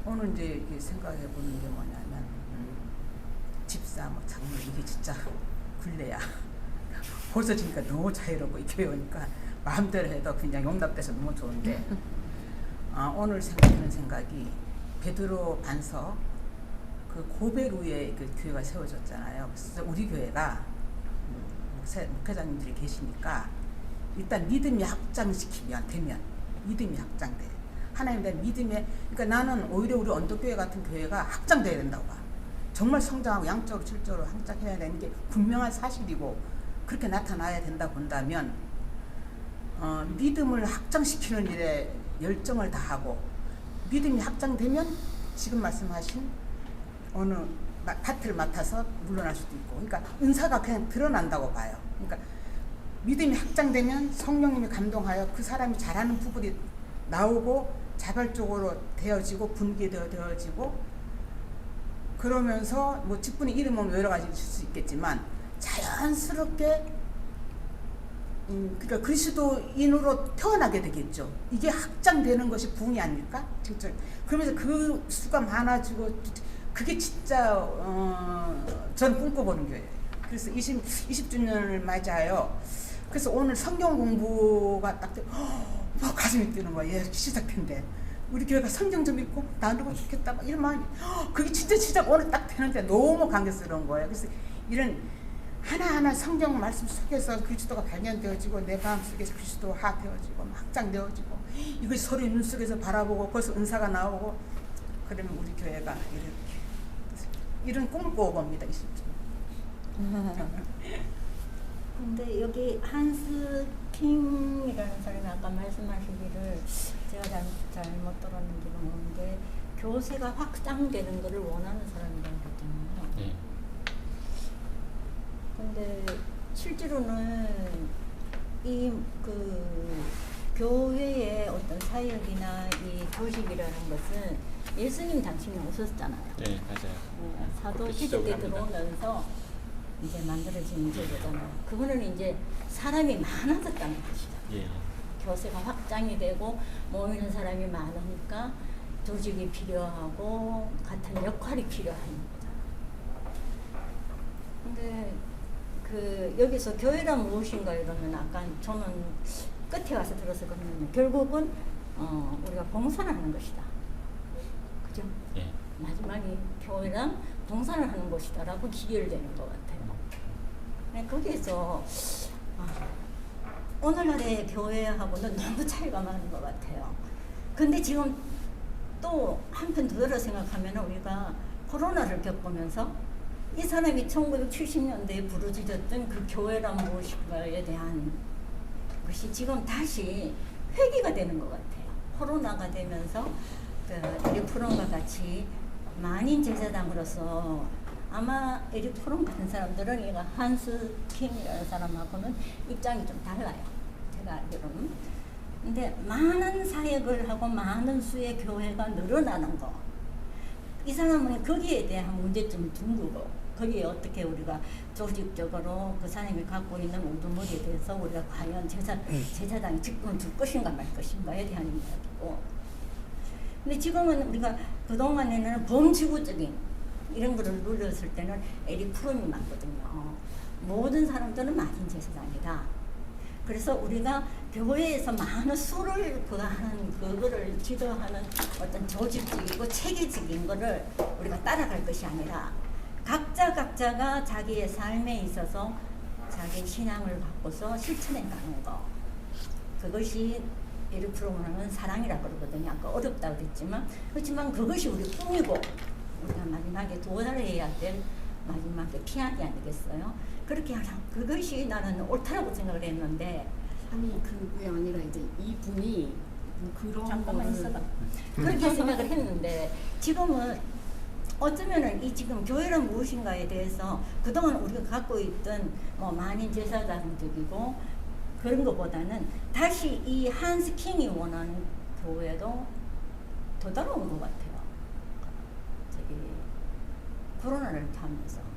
오늘 이제 생각해 보는 게 뭐냐면 집사 뭐 장로 이게 진짜 굴레야. 벌써 지니까 너무 자유롭고 이 교회 오니까 마음대로 해도 그냥 용납돼서 너무 좋은데 오늘 생각하는 생각이 베드로 반석 그 고백 위에 그 교회가 세워졌잖아요. 그래서 우리 교회가 목회자님들이 계시니까 일단 믿음이 확장시키면 되면 믿음이 확장돼. 하나님에 대한 믿음에 그러니까 나는 오히려 우리 언덕교회 같은 교회가 확장돼야 된다고 봐. 정말 성장하고 양적으로 질적으로 확장해야 되는 게 분명한 사실이고 그렇게 나타나야 된다 본다면 믿음을 확장시키는 일에 열정을 다하고 믿음이 확장되면 지금 말씀하신 어느 파트를 맡아서 물러날 수도 있고 그러니까 은사가 그냥 드러난다고 봐요. 그러니까 믿음이 확장되면 성령님이 감동하여 그 사람이 잘하는 부분이 나오고 자발적으로 되어지고 분개되어지고 그러면서 뭐 직분이 이름은 여러 가지 있을 수 있겠지만 자연스럽게 그러니까 그리스도인으로 태어나게 되겠죠. 이게 확장되는 것이 부흥이 아닐까? 진짜 그러면서 그 수가 많아지고 그게 진짜 전 꿈꿔보는 거예요. 그래서 20주년을 맞아요. 그래서 오늘 성경 공부가 딱 가슴이 뛰는 거예요. 예, 시작된대. 우리 교회가 성경 좀 읽고 나누고 좋겠다 막 이런 마음이 그게 진짜 시작 오늘 딱 되는데 너무 감격스러운 거예요. 그래서 이런 하나하나 성경 말씀 속에서 그리스도가 발견되어지고 내 마음속에서 그리스도화 되어지고 확장되어지고 이것이 서로 눈 속에서 바라보고 거기서 은사가 나오고 그러면 우리 교회가 이런 꿈을 꿔봅니다. 근데 여기 한스 킹이라는 사람이 아까 말씀하시기를 제가 잘못 들었는지 모르는데 교세가 확장되는 것을 원하는 사람이라고 그랬잖아요. 네. 근데 실제로는 이 교회의 어떤 사역이나 이 조직이라는 것은 예수님 당시에 없었잖아요. 네, 맞아요. 사도 시대 때 들어오면서 이제 만들어진 제도잖아요. 그거는 이제 사람이 많아졌다는 것이죠. 예. 교세가 확장이 되고 모이는 사람이 많으니까 조직이 필요하고 같은 역할이 필요한 거잖아요. 근데 여기서 교회란 무엇인가 이러면 아까 저는 끝에 와서 들었었거든요. 결국은 우리가 봉사를 하는 것이다. 그죠? 예. 마지막에 교회란 봉사를 하는 것이다라고 기결되는 것 같아요. 거기에서 오늘날의 교회하고는 너무 차이가 많은 것 같아요. 근데 지금 또 한편 더 생각하면 우리가 코로나를 겪으면서 이 사람이 1970년대에 부르짖었던 그 교회란 무엇인가에 대한 것이 지금 다시 회귀가 되는 것 같아요. 코로나가 되면서 에릭 프롬과 같이 만인 제사장으로서 아마 에릭 프롬 같은 사람들은 이거 한스 킹이라는 사람하고는 입장이 좀 달라요. 제가 알기로는. 근데 많은 사역을 하고 많은 수의 교회가 늘어나는 거. 이 사람은 거기에 대한 문제점을 둔 거고 거기에 어떻게 우리가 조직적으로 그 사람이 갖고 있는 우두머리에 대해서 우리가 과연 제사장이 직분을 줄 것인가 말 것인가에 대한 이야기고 근데 지금은 우리가 그동안에는 범지구적인 이런 거를 눌렀을 때는 에릭 프롬이 맞거든요. 모든 사람들은 만인 제사장이다. 그래서 우리가 교회에서 많은 수를 하는 그거를 지도하는 어떤 조직적이고 체계적인 거를 우리가 따라갈 것이 아니라 각자가 자기의 삶에 있어서 자기 신앙을 갖고서 실천해 가는 거, 그것이 예를 들어보면 사랑이라고 그러거든요. 아까 어렵다고 그랬지만 그렇지만 그것이 우리 꿈이고 우리가 마지막에 도달해야 될 마지막에 피아니 아니겠어요? 그렇게 하라. 그것이 나는 옳다라고 생각을 했는데 아니 그게 아니라 이제 이분이 뭐 그런 잠깐만 거를 있어봐. 그렇게 생각을 했는데 지금은 어쩌면은 이 지금 교회란 무엇인가에 대해서 그동안 우리가 갖고 있던 뭐 만인 제사장적이고 그런 것보다는 다시 이 한스 킹이 원하는 교회로 되돌아온 것 같아요. 저기 코로나를 타면서.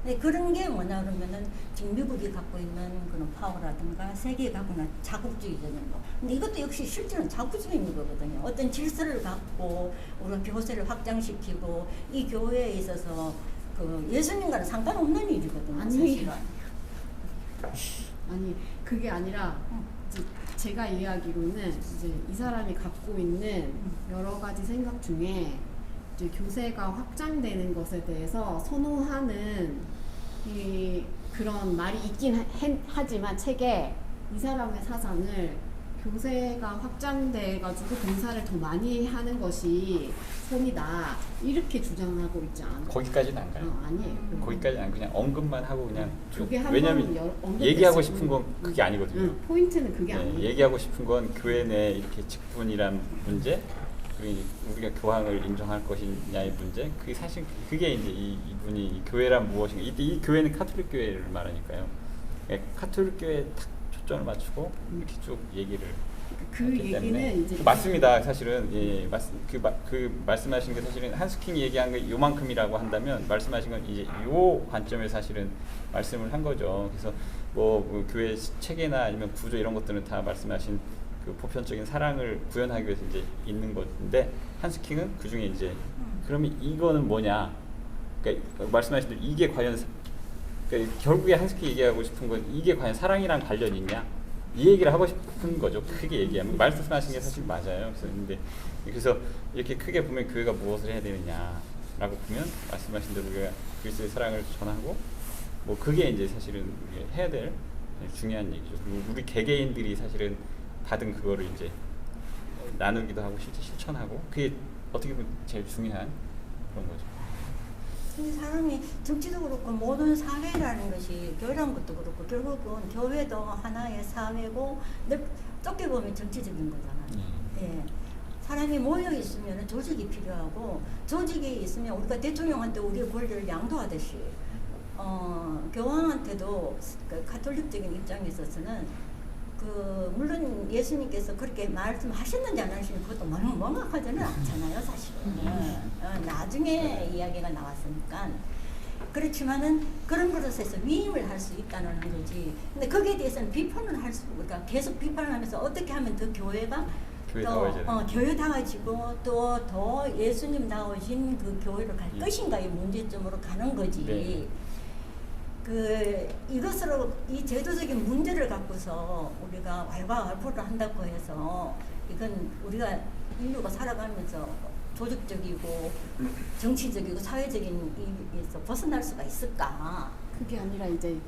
근데 그런 게 뭐냐 그러면은 지금 미국이 갖고 있는 그런 파워라든가 세계가 갖고 있는 자국주의적인 거. 근데 이것도 역시 실제로는 자국주의인 거거든요. 어떤 질서를 갖고 우리가 교세를 확장시키고 이 교회에 있어서 그 예수님과는 상관없는 일이거든요. 사실은. 아니 그게 아니라 이제 제가 이해하기로는 이제 이 사람이 갖고 있는 여러 가지 생각 중에 이제 교세가 확장되는 것에 대해서 선호하는 그런 말이 있긴 하지만 책에 이 사람의 사상을 교세가 확장돼가지고 봉사를 더 많이 하는 것이 선이다 이렇게 주장하고 있지 않아요? 거기까지는 안 가요. 아니에요. 거기까지는 안 그냥 언급만 하고 그냥 그게 한 왜냐면 번 언급됐을 얘기하고 뿐. 싶은 건 그게 아니거든요. 포인트는 그게 네, 아니에요. 얘기하고 싶은 건 교회 내 이렇게 직분이란 문제, 그리고 우리가 교황을 인정할 것이냐의 문제. 그게 사실 그게 이제 이분이 교회란 무엇인가. 이 교회는 카톨릭 교회를 말하니까요. 네, 카톨릭 교회에 딱 초점을 맞추고 이렇게 쭉 얘기를. 그 했기 때문에. 얘기는 이제 맞습니다. 사실은 예, 그 말씀하신 게 사실은 한스킹이 얘기한 게 요만큼이라고 한다면 말씀하신 건 이제 요 관점에 사실은 말씀을 한 거죠. 그래서 그 교회 체계나 아니면 구조 이런 것들은 다 말씀하신 그 보편적인 사랑을 구현하기 위해서 이제 있는 건데 한스킹은 그 중에 이제 그러면 이거는 뭐냐? 그러니까 말씀하신 대로 이게 과연 그러니까 결국에 한스킹이 얘기하고 싶은 건 이게 과연 사랑이랑 관련이 있냐? 이 얘기를 하고 싶은 거죠. 크게 얘기하면 말씀하신 게 사실 맞아요. 그래서 이렇게 크게 보면 교회가 무엇을 해야 되느냐라고 보면 말씀하신 대로 우리가 그리스도의 사랑을 전하고 뭐 그게 이제 사실은 우리가 해야 될 중요한 얘기죠. 그리고 우리 개개인들이 사실은 받은 그거를 이제 나누기도 하고 실제 실천하고 그게 어떻게 보면 제일 중요한 그런 거죠. 이 사람이 정치도 그렇고 모든 사회라는 것이 교회라는 것도 그렇고 결국은 교회도 하나의 사회고 좁게 보면 정치적인 거잖아요. 예. 사람이 모여 있으면 조직이 필요하고 조직이 있으면 우리가 대통령한테 우리의 권리를 양도하듯이 교황한테도 그 카톨릭적인 입장에 있어서는 물론 예수님께서 그렇게 말씀하셨는지 안 하시는지 그것도 명확하지는 않잖아요, 사실은. 나중에 이야기가 나왔으니까. 그렇지만은 그런 것에서 위임을 할 수 있다는 거지. 근데 거기에 대해서는 비판을 할 수, 그러니까 계속 비판을 하면서 어떻게 하면 더 교회가 교회다워지고 또 더 예수님다워진 그 교회로 갈 것인가의 문제점으로 가는 거지. 네. 이것으로 이 제도적인 문제를 갖고서 우리가 왈가왈부를 한다고 해서 이건 우리가 인류가 살아가면서 조직적이고 정치적이고 사회적인 일에서 벗어날 수가 있을까? 그게 아니라 이제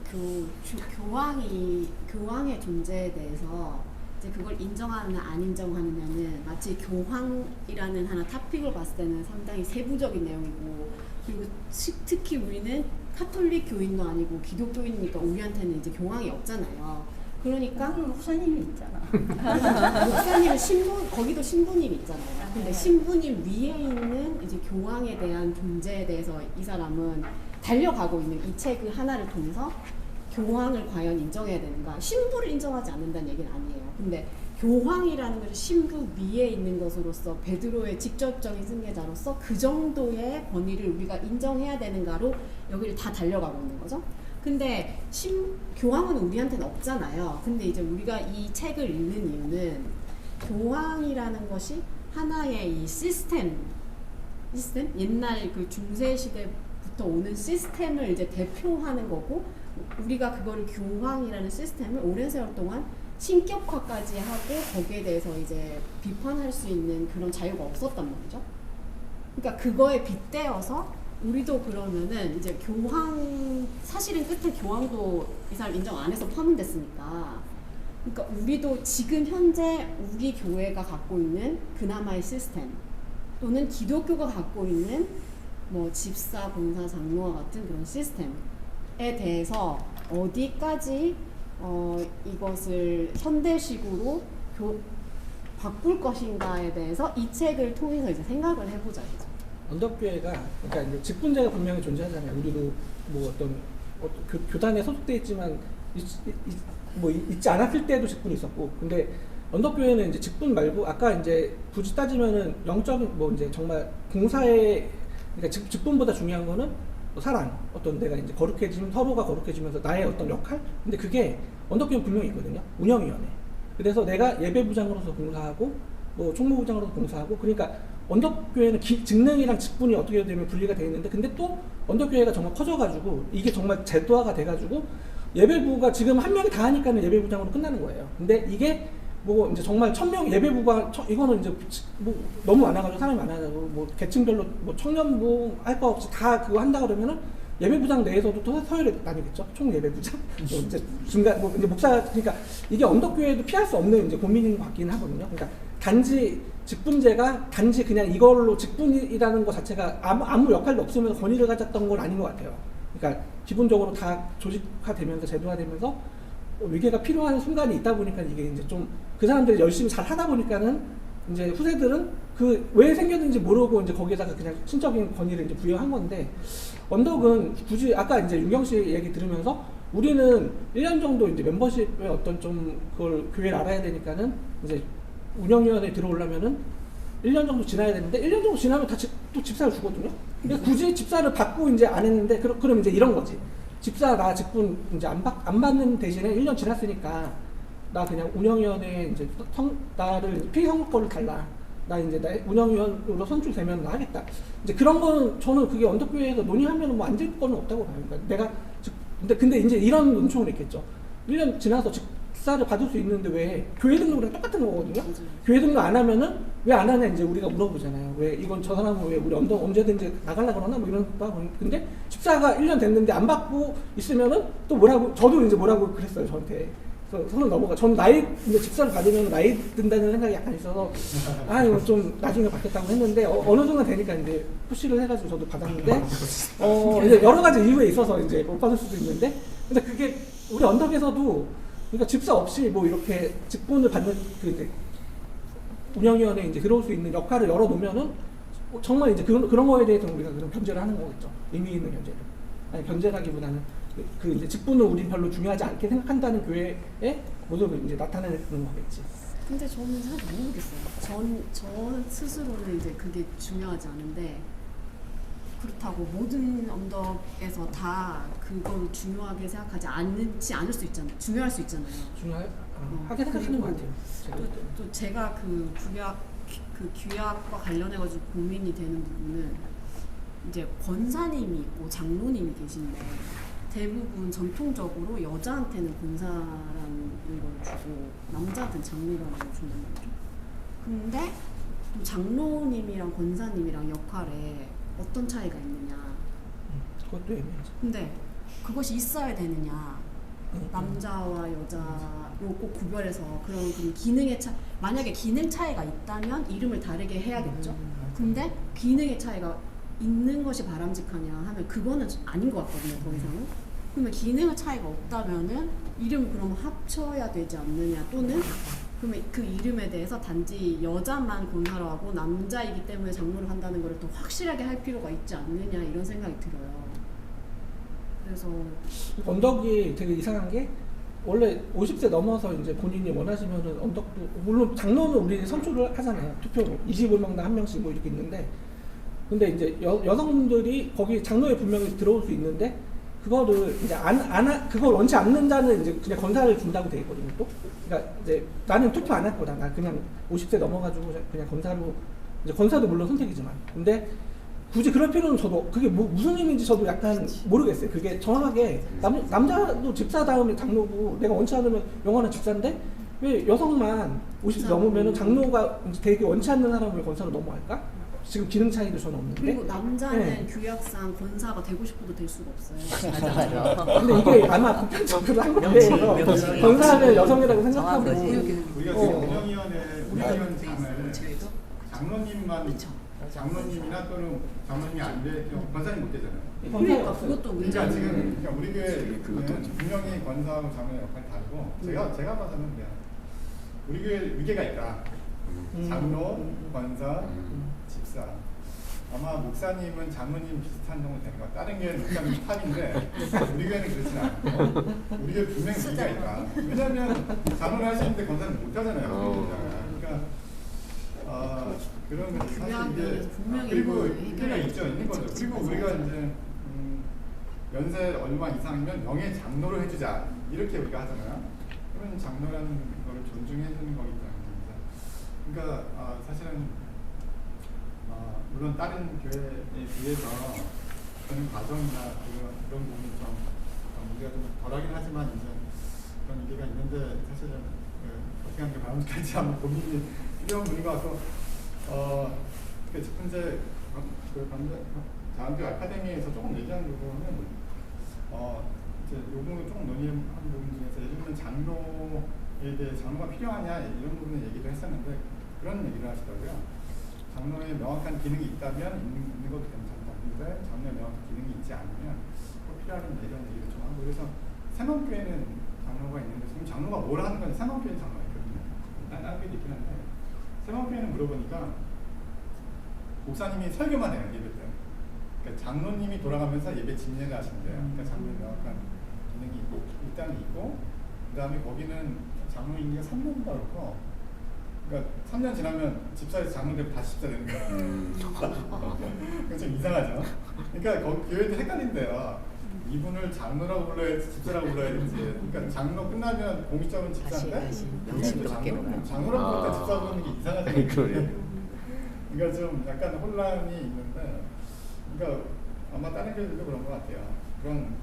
교황의 존재에 대해서 이제 그걸 인정하느냐 안 인정하느냐는 마치 교황이라는 하나 토픽을 봤을 때는 상당히 세부적인 내용이고 그리고 특히 우리는 카톨릭 교인도 아니고 기독교인이니까 우리한테는 이제 교황이 없잖아요. 그러니까 목사님이 있잖아. 목사님은 거기도 신부님이 있잖아요. 근데 신부님 위에 있는 이제 교황에 대한 존재에 대해서 이 사람은 달려가고 있는 이 책 하나를 통해서 교황을 과연 인정해야 되는가? 신부를 인정하지 않는다는 얘기는 아니에요. 근데 교황이라는 것이 신부 위에 있는 것으로서 베드로의 직접적인 승계자로서 그 정도의 권위를 우리가 인정해야 되는가로 여기를 다 달려가고 있는 거죠. 근데 교황은 우리한테는 없잖아요. 근데 이제 우리가 이 책을 읽는 이유는 교황이라는 것이 하나의 이 시스템 옛날 그 중세 시대부터 오는 시스템을 이제 대표하는 거고 우리가 그거를 교황이라는 시스템을 오랜 세월 동안 신격화까지 하고 거기에 대해서 이제 비판할 수 있는 그런 자유가 없었단 말이죠. 그러니까 그거에 빗대어서 우리도 그러면은 이제 교황, 사실은 끝에 교황도 이 사람 인정 안 해서 파문됐으니까, 그러니까 우리도 지금 현재 우리 교회가 갖고 있는 그나마의 시스템 또는 기독교가 갖고 있는 뭐 집사, 봉사, 장로와 같은 그런 시스템에 대해서 어디까지 이것을 현대식으로 바꿀 것인가에 대해서 이 책을 통해서 이제 생각을 해보자 이죠. 언덕교회가, 그러니까 이제 직분제가 분명히 존재하잖아요. 우리도 뭐 어떤 교단에 소속돼 있지만 있지 않았을 때도 직분이 있었고, 근데 언덕교회는 이제 직분 말고 아까 이제 굳이 따지면은 영적인 뭐 이제 정말 봉사의, 그러니까 직분보다 중요한 거는 사랑, 어떤 내가 이제 거룩해지면 서로가 거룩해지면서 나의 어떤 역할. 근데 그게 언덕교회는 분명히 있거든요. 운영위원회. 그래서 내가 예배부장으로서 봉사하고 뭐 총무부장으로서 봉사하고, 그러니까 언덕교회는 직능이랑 직분이 어떻게 되면 분리가 되어 있는데, 근데 또 언덕교회가 정말 커져가지고 이게 정말 제도화가 돼가지고 예배부가 지금 한 명이 다 하니까는 예배부장으로 끝나는 거예요. 근데 이게 뭐 이제 정말 1000명 예배부가 이거는 이제 뭐 너무 많아가지고 사람이 많아가지고 뭐 계층별로 뭐 청년부 할 거 없이 다 그거 한다 그러면은 예배부장 내에서도 또 서열이 나뉘겠죠. 총 예배부장, 뭐 이제 중간 뭐 이제 목사, 그러니까 이게 언덕교회도 피할 수 없는 이제 고민인 것 같긴 하거든요. 그러니까 단지 직분제가 단지 그냥 이걸로 직분이라는 것 자체가 아무 역할도 없으면서 권위를 가졌던 건 아닌 것 같아요. 그러니까 기본적으로 다 조직화되면서 제도화되면서 위계가 필요한 순간이 있다 보니까 이게 이제 좀 그 사람들이 열심히 잘 하다 보니까는 이제 후세들은 그 왜 생겼는지 모르고 이제 거기에다가 그냥 신적인 권위를 이제 부여한 건데, 언덕은 굳이 아까 이제 윤경 씨 얘기 들으면서 우리는 1년 정도 이제 멤버십의 어떤 좀 그걸 교회를 알아야 되니까는 이제 운영위원회에 들어오려면은 1년 정도 지나야 되는데 1년 정도 지나면 다 또 집사를 주거든요. 근데 굳이 집사를 받고 이제 안 했는데 그럼 이제 이런 거지. 집사 나 직분 이제 안 받는 대신에 1년 지났으니까 나 그냥 운영위원회에 이제 나를 피선거를 달라. 나 이제 나 운영위원으로 선출되면 나 하겠다. 이제 그런 거는 저는 그게 언덕교회에서 논의하면 뭐 안 될 거는 없다고 봐요. 그러니까 내가 근데 이제 이런 논총은 있겠죠. 1년 지나서 집사를 받을 수 있는데 왜 교회 등록이랑 똑같은 거거든요. 교회 등록 안 하면은 왜 안 하냐 이제 우리가 물어보잖아요. 왜 이건 저 사람은 왜 우리 언제든지 나가려 그러나 뭐 이런 거. 근데 집사가 1년 됐는데 안 받고 있으면은 또 뭐라고, 저도 이제 뭐라고 그랬어요 저한테. 손을 넘어가. 저는 나이, 근데 집사를 받으면 나이 든다는 생각이 약간 있어서, 이거 좀 나중에 받겠다고 했는데, 어느 순간 되니까 이제 푸시를 해가지고 저도 받았는데, 이제 여러 가지 이유에 있어서 이제 못 받을 수도 있는데, 근데 그게 우리 언덕에서도, 그러니까 집사 없이 뭐 이렇게 직분을 받는 그 이제 운영위원회에 이제 들어올 수 있는 역할을 열어놓으면은, 정말 이제 그런 거에 대해서 우리가 그런 견제를 하는 거겠죠. 의미 있는 견제를. 아니, 견제라기보다는 그 이제 직분을 우린 별로 중요하지 않게 생각한다는 교회의 모습을 이제 나타내는 거겠지. 근데 저는 잘 모르겠어요. 저 스스로는 이제 그게 중요하지 않은데, 그렇다고 모든 언덕에서 다 그걸 중요하게 생각하지 않을 수 있잖아요. 중요할 수 있잖아요. 하게 생각하는 것 같아요. 또 제가 그 규약과 관련해가지고 고민이 되는 부분은 이제 권사님이 있고 장로님이 계신데, 대부분 전통적으로 여자한테는 권사라는 걸 주고 남자한테는 장로라는 걸 주는 거죠. 근데 또 장로님이랑 권사님이랑 역할에 어떤 차이가 있느냐. 그것도 애매하죠. 근데 그것이 있어야 되느냐. 남자와 여자로 꼭 구별해서 그런 기능의 만약에 기능 차이가 있다면 이름을 다르게 해야겠죠. 근데 기능의 차이가 있는 것이 바람직하냐 하면 그거는 아닌 것 같거든요. 더 이상은. 그러면 기능의 차이가 없다면은 이름 그럼 합쳐야 되지 않느냐, 또는 그러면 그 이름에 대해서 단지 여자만 권사로 하고 남자이기 때문에 장로를 한다는 걸 더 확실하게 할 필요가 있지 않느냐, 이런 생각이 들어요. 그래서 언덕이 되게 이상한 게, 원래 50세 넘어서 이제 본인이 원하시면은 언덕도, 물론 장로는 우리 선출을 하잖아요. 투표로 25명당 1명씩 뭐 이렇게 있는데, 근데 이제 여성분들이 거기 장로에 분명히 들어올 수 있는데, 그거를 이제 그걸 원치 않는 자는 이제 그냥 권사를 준다고 돼 있거든요. 또, 그러니까 이제 나는 투표 안 할 거다. 나 그냥 50세 넘어가지고 그냥 권사로, 이제 권사도 물론 선택이지만, 근데 굳이 그럴 필요는 저도 그게 무슨 의미인지 저도 약간 모르겠어요. 그게 정확하게 남자도 집사 다음에 장로고, 내가 원치 않으면 영원한 집사인데 왜 여성만 50 넘으면은 장로가 이제 되게 원치 않는 사람을 권사로 넘어갈까? 지금 기능 차이도 전혀 없는데. 그리고 남자는 네. 규약상 권사가 되고 싶어도 될 수가 없어요. 근데 이게 아마 보편적으로 한국에서 권사하면 여성이라고 생각하고 우리가 지금 어. 운영위원회 운영위원장을 장로님만 장로님이나 또는 장로님이 안 되면 권사님 못 되잖아요. 그러니까 그것도 그러니까 문제죠. 지금 그러니까 우리 교회는 분명히 권사하고 장로의 역할이 다르고 제가 봐서는 그냥 우리 교회 위계가 있다. 장로, 권사, 집사. 아마 목사님은 장로님 비슷한 정도 되는 것 같아요. 다른 교회는 목사님 탑인데 우리 교회는 그렇진 않고 우리 교회 분명히 위계가 있다. 왜냐하면 장로를 하시는데 권사는 못 하잖아요. 그러니까 그런 거 사실 이게 분명히 그리고 이거 위계가 있는 거죠. 그리고 우리가 이제 연세 얼마 이상이면 명예 장로를 해주자 이렇게 우리가 하잖아요. 그런 장로라는 걸 존중해 주는 거기 때문에 그러니까 사실은 물론 다른 교회에 비해서 그런 과정이나 그런 부분이 좀 우리가 좀 덜하긴 하지만 이제 그런 위계가 있는데 사실은 어떻게 하는 게 바람직한지 한번 고민이 필요한 분인 것 같고 이제 자원교 아카데미에서 조금 얘기한 부분은 이제 요 부분 조금 논의한 부분 중에서 예를 들면 장로에 대해 장로가 필요하냐 이런 부분을 얘기를 했었는데 그런 얘기를 하시더라고요. 장로에 명확한 기능이 있다면 있는 것도 괜찮다. 근데 장로에 명확한 기능이 있지 않으면 꼭 필요하겠냐 이런 얘기를 좀 하고 그래서 새만교회는 장로가 있는데 지금 장로가 뭘 하는 건지 새만교회는 장로가 있거든요. 다른 교회도 있긴 한데 새만교회는 물어보니까 목사님이 설교만 해요 예배 때. 그러니까 장로님이 돌아가면서 예배 진례를 하신대요. 그러니까 장로에 명확한 기능이 일단 있고 그 다음에 거기는 장로 임기가 3년인가 그렇고 그러니까 3년 지나면 집사에서 장로 되고 다시 집사 되는 거예요. 그건 좀 이상하죠. 그러니까 거기 교회도 헷갈린대요. 이분을 장로라고 불러야 할지 집사라고 불러야 할지. 그러니까 장로 끝나면 공식적으로 집사인데 장로라고 부를 때 집사 부르는 게 이상하잖아요. 그러니까 좀 약간 혼란이 있는데 그러니까 아마 다른 교회들도 그런 것 같아요. 그런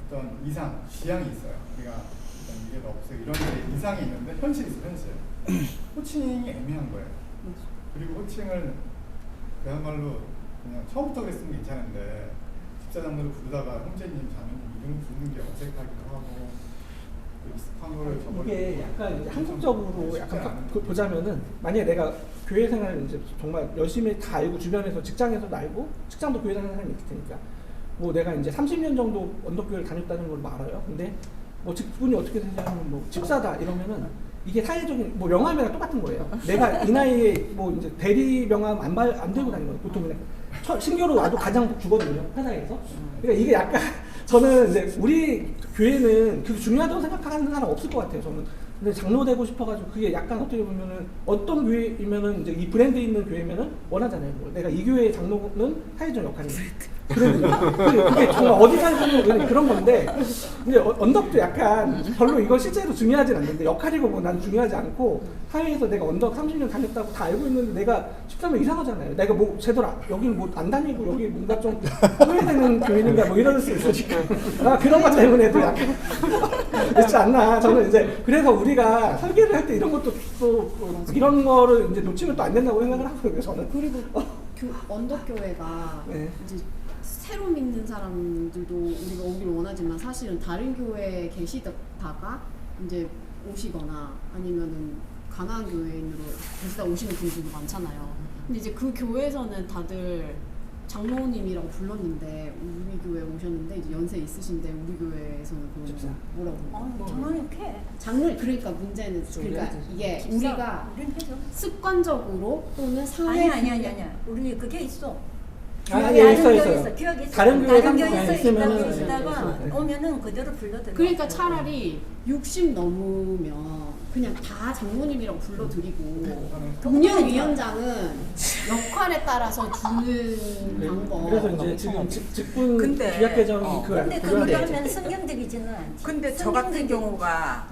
어떤 이상, 지향이 있어요. 우리가 어떤 이게 없어요. 이런 게 이상이 있는데 현실이 있어요. 현실. 호칭이 애매한 거예요. 그리고 호칭을 그야말로 그냥 처음부터 그랬으면 괜찮은데 집사장로를 부르다가 형제님, 자매님 이름 부르는 게 어색하기도 하고 익숙한 거를 저버리고 이게 약간 이제 한국적으로 약간 보자면은 만약에 내가 교회 생활을 이제 정말 열심히 다 알고 주변에서 직장에서도 알고 직장도 교회 다니는 사람이 있을 테니까 뭐 내가 이제 30년 정도 언덕교회를 다녔다는 걸 알아요. 근데 뭐 직분이 어떻게 되냐면 뭐 집사다 이러면은 이게 사회적인 뭐 명함이랑 똑같은 거예요. 내가 이 나이에 뭐 이제 대리 명함 안 들고 다니는 거예요. 보통 그냥 신교로 와도 가장 주거든요 회사에서. 그러니까 이게 약간 저는 이제 우리 교회는 그게 중요하다고 생각하는 사람 없을 것 같아요. 저는. 근데 장로 되고 싶어가지고 그게 약간 어떻게 보면은 어떤 교회이면은 이제 이 브랜드 있는 교회면은 원하잖아요. 뭐 내가 이 교회의 장로는 사회적 역할이에요. 그게 정말 어디 가서는 그런 건데 근데 언덕도 약간 별로 이걸 실제로 중요하진 않는데 역할이고 뭐 난 중요하지 않고 사회에서 내가 언덕 30년 다녔다고 다 알고 있는데 내가 13년 이상하잖아요. 내가 뭐 제대로 여기는 뭐 안 다니고 여기 뭔가 좀 소외되는 교회인가 뭐 이럴 수 있어 지금. 그런 것 때문에도 약간 그렇지 않나. 저는 이제 그래서 우리가 설계를 할 때 이런 것도 또 이런 거를 이제 놓치면 또 안 된다고 생각을 하거든요. 저는. 그리고 언덕교회가 네. 이제 새로 믿는 사람들도 우리가 오기를 원하지만 사실은 다른 교회에 계시다가 이제 오시거나 아니면은 가나안 교회인으로 계시다 오시는 분들도 많잖아요. 근데 이제 그 교회에서는 다들 장로님이라고 불렀는데 우리 교회 오셨는데 이제 연세 있으신데 우리 교회에서는 그걸 뭐라고? 장로님 캐. 장로 그러니까 문제는 그러니까 이게 우리가 습관적으로 또는 사회 아니야. 우리 그게 있어. 예, 있어요. 기억이 있어. 다른 교회 교회에서 있으면은 있다가 네. 오면은 그대로 불러드려. 그러니까 차라리 60 넘으면 그냥 다 장모님이라고 불러드리고 운영위원장은 역할에 따라서 주는 방법. 그래서 이제 지금 직분 근데, 규약 개정이 근데 그걸 하면 성경적이지는 않지. 근데 저 같은 경우가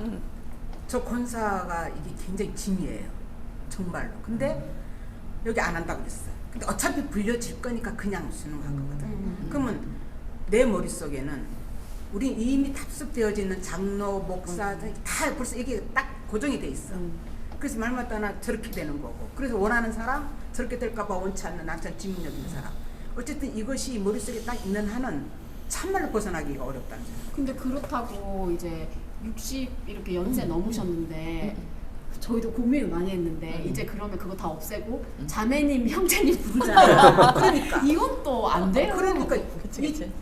저 권사가 이게 굉장히 짐이에요. 정말로. 근데 여기 안 한다고 그랬어요. 근데 어차피 불려질 거니까 그냥 순응한 거거든. 그러면 내 머릿속에는 우리 이미 탑습되어져 있는 장로, 목사 다 벌써 이게 딱 고정이 돼 있어. 그래서 말마다 하나 저렇게 되는 거고. 그래서 원하는 사람 저렇게 될까봐 원치 않는 남편 지민력 있는 사람. 어쨌든 이것이 머릿속에 딱 있는 한은 참말로 벗어나기가 어렵다는 생각. 근데 그렇다고 이제 60 이렇게 연세 넘으셨는데 저희도 고민을 많이 했는데 이제 그러면 그거 다 없애고 자매님, 형제님 부르자. 그러니까 이건 또 안 돼요. 그러니까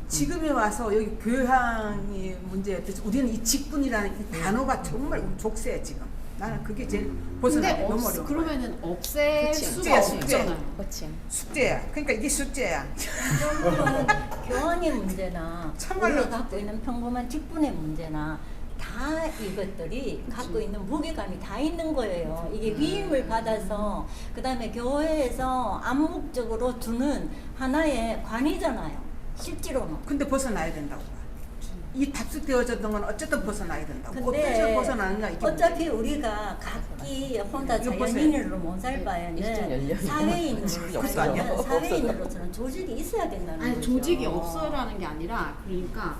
지금에 와서 여기 교양이 문제였듯이 우리는 이 직분이라는 이 단어가 정말 우리 족쇄야 지금. 나는 그게 제일 벗어나기 근데 너무 어려워. 그러면은 없앨 숙제야, 수가 숙제. 없잖아요. 숙제야. 그러니까 이게 숙제야. 교환의 문제나 참말로. 우리가 갖고 있는 평범한 직분의 문제나 다 이것들이 갖고 있는 무게감이 다 있는 거예요. 이게 위임을 받아서 그 다음에 교회에서 암묵적으로 두는 하나의 관이잖아요. 실제로는. 근데 벗어나야 된다고 봐. 이 답습되어졌던 건 어쨌든 벗어나야 된다고. 어떻게 근데 벗어나느냐 이게 어차피 우리가 각기 혼자 이거 자연인으로 못 살 바에는 사회인으로서는 조직이 있어야 된다는 아니 거죠. 조직이 없어라는 게 아니라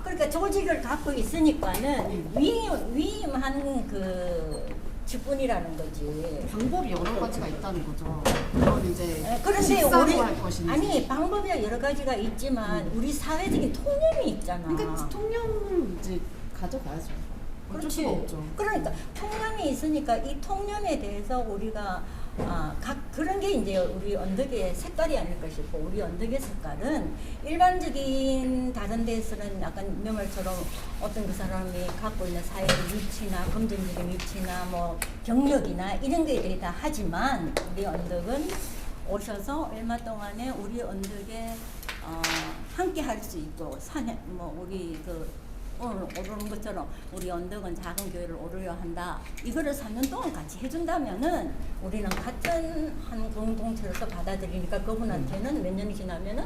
그러니까 조직을 갖고 있으니까는 위임한 그 직분이라는 거지. 방법이 여러 가지가 있다는 거죠. 그건 이제 그런데 직사로 우리 할 것인지. 아니 방법이 여러 가지가 있지만 우리 사회적인 통념이 있잖아. 그러니까 통념을 이제 가져가야죠. 어쩔 수가 없죠. 그러니까 통념이 있으니까 이 통념에 대해서 우리가 각 그런 게 이제 우리 언덕의 색깔이 아닐까 싶고, 우리 언덕의 색깔은 일반적인 다른 데에서는 약간 명월처럼 어떤 그 사람이 갖고 있는 사회의 위치나 금전적인 위치나 뭐 경력이나 이런 거에 대해 다 하지만, 우리 언덕은 오셔서 얼마 동안에 우리 언덕에 함께 할 수 있고 우리 오늘 오르는 것처럼 우리 언덕은 작은 교회를 오르려 한다. 이거를 3년 동안 같이 해준다면은 우리는 같은 한 공동체로서 받아들이니까 그분한테는 몇 년이 지나면은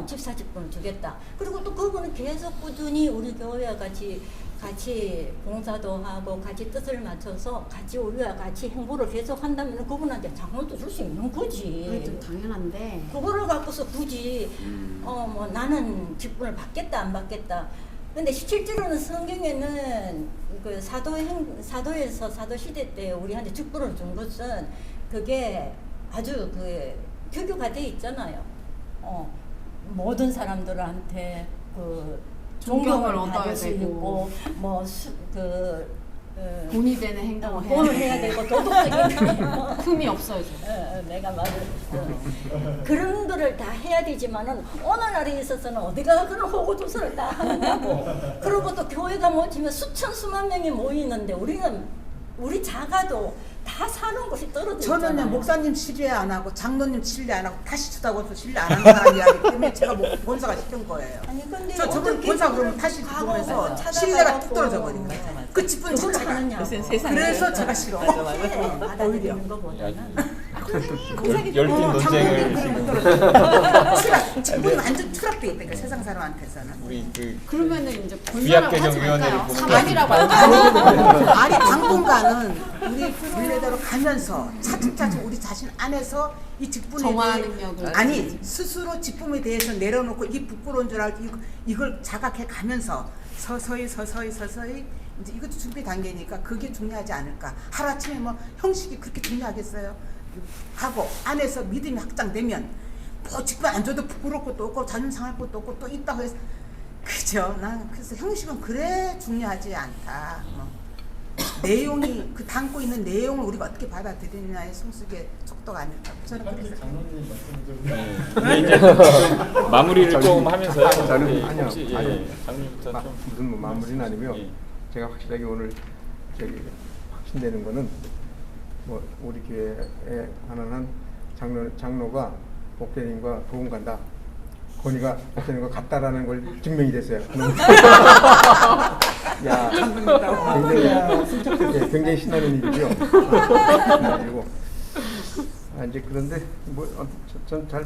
집사 직분을 주겠다. 그리고 또 그분은 계속 꾸준히 우리 교회와 같이 봉사도 하고 같이 뜻을 맞춰서 같이 우리와 같이 행보를 계속 한다면 그분한테 장로도 줄 수 있는 거지. 좀 당연한데 그거를 갖고서 굳이 나는 직분을 받겠다 안 받겠다. 근데 실제로는 성경에는 그 사도에서 사도 시대 때 우리한테 직분을 준 것은 그게 아주 규규가 돼 있잖아요. 모든 사람들한테 존경을 존경을 받을 얻어야 수 되고, 있고 본이 되는 행동을 본을 해야 되고 도덕적인 흠이 없어야죠. 내가 말을 그런 거를 다 해야 되지만은 오늘날에 있어서는 어디가 그런 호구조사를 다 하느냐고. 그리고 또 교회가 모이면 수만 명이 모이는데 우리 작아도 다 사는 곳이 떨어져 있잖아요. 저는 목사님 신뢰 안 하고 장로님 신뢰 안 하고 다시 주다고 해서 신뢰 안 하는 사람이기 때문에 제가 본사가 시킨 거예요. 아니 근데 저분 본사 그러면 다시 보면서 신뢰가 뚝 떨어져 버린 거예요. 그 직분 자체가. 그래서 제가 싫어. 받아들이는 것보다는 열띤 논쟁을 지금 추락, 직분이 완전 추락돼 있다니까 세상 사람한테서는. 우리 그러면은 이제 구약개정위원회를 보면 사만이라고 할까요? 아니 당분간은 우리 본래대로 가면서 차츰차츰 우리 자신 안에서 이 직분에 정화 대해 능력을 아니 스스로 직분에 대해서 내려놓고 이게 부끄러운 줄 알고 이걸 자각해 가면서 서서히 이제 이것도 준비 단계니까 그게 중요하지 않을까. 하루아침에 뭐 형식이 그렇게 중요하겠어요? 하고 안에서 믿음이 확장되면 뭐 직분 안 줘도 부끄러울 것도 없고 자존심 상할 것도 없고 또 있다고 해서 그죠. 난 그래서 형식은 그래 중요하지 않다. 내용이 그 담고 있는 내용을 우리가 어떻게 받아들이느냐의 성숙의 속도가 아닐까. 저는 그렇게 장로님 말씀을 좀 근데 이제 좀 마무리를 좀 하면서요. 저는 혹시 아니요. 장로님부터 좀 무슨 뭐 마무리는 아니고요. 예. 제가 확실하게 오늘 확신되는 거는 뭐 우리 교회에 하나는 장로가 목사님과 도움 간다. 권위가 목사님과 같다라는 걸 증명이 됐어요. 야, 굉장히 신나는 일이고요. 그리고 이제 그런데 전 잘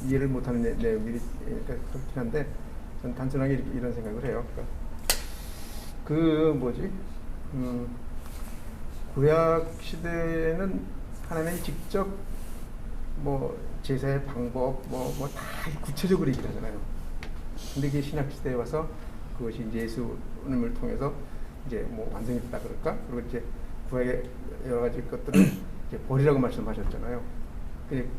이해를 못하는 내용이 그렇긴 한데 전 단순하게 이런 생각을 해요. 구약 시대는 하나님이 직접 제사의 방법 다 구체적으로 얘기를 하잖아요. 근데 그게 신약 시대에 와서 그것이 이제 예수님을 통해서 이제 뭐 완성이 됐다 그럴까? 그리고 이제 구약의 여러 가지 것들을 이제 버리라고 말씀하셨잖아요.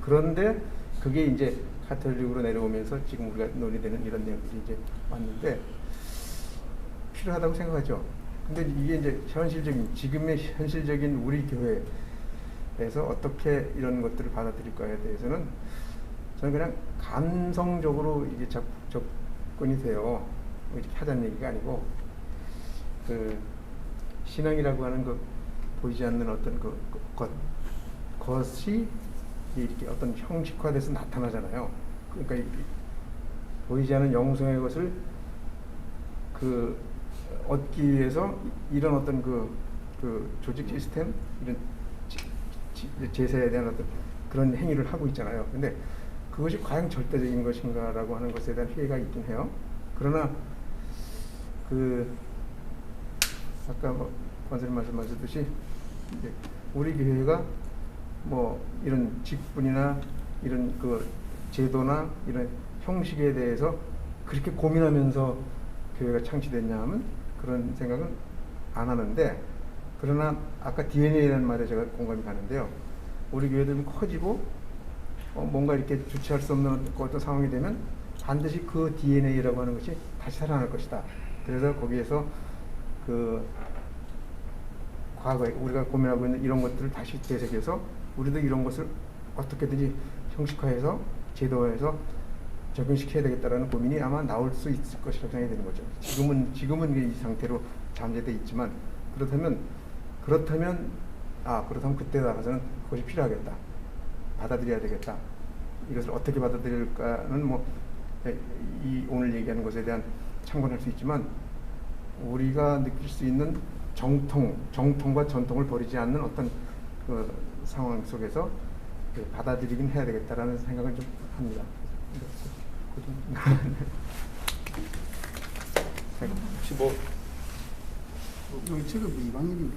그런데 그게 이제 카톨릭으로 내려오면서 지금 우리가 논의되는 이런 내용들이 이제 왔는데 필요하다고 생각하죠. 근데 이게 이제 지금의 현실적인 우리 교회에서 어떻게 이런 것들을 받아들일까에 대해서는 저는 그냥 감성적으로 이게 접근이 돼요. 이렇게 하자는 얘기가 아니고, 그 신앙이라고 하는 그 보이지 않는 어떤 것이 이렇게 어떤 형식화돼서 나타나잖아요. 그러니까 보이지 않는 영성의 것을 그 얻기 위해서 이런 어떤 그 조직 시스템, 이런 제사에 대한 어떤 그런 행위를 하고 있잖아요. 근데 그것이 과연 절대적인 것인가라고 하는 것에 대한 회의가 있긴 해요. 그러나 그 아까 뭐 권사님 말씀하셨듯이 이제 우리 교회가 뭐 이런 직분이나 이런 그 제도나 이런 형식에 대해서 그렇게 고민하면서 교회가 창시됐냐 하면 그런 생각은 안 하는데, 그러나 아까 DNA라는 말에 제가 공감이 가는데요. 우리 교회들은 커지고 뭔가 이렇게 주체할 수 없는 어떤 상황이 되면 반드시 그 DNA라고 하는 것이 다시 살아날 것이다. 그래서 거기에서 그 과거에 우리가 고민하고 있는 이런 것들을 다시 되새겨서 우리도 이런 것을 어떻게든지 형식화해서 제도화해서 적용시켜야 되겠다라는 고민이 아마 나올 수 있을 것이라고 생각이 되는 거죠. 지금은 이 상태로 잠재돼 있지만, 그렇다면 그때 나가서는 그것이 필요하겠다. 받아들여야 되겠다. 이것을 어떻게 받아들일까는 뭐 이 오늘 얘기하는 것에 대한 참고할 수 있지만, 우리가 느낄 수 있는 정통과 전통을 버리지 않는 어떤 그 상황 속에서 받아들이긴 해야 되겠다라는 생각을 좀 합니다. 혹시 뭐 여기 책은 뭐 이방인입니다.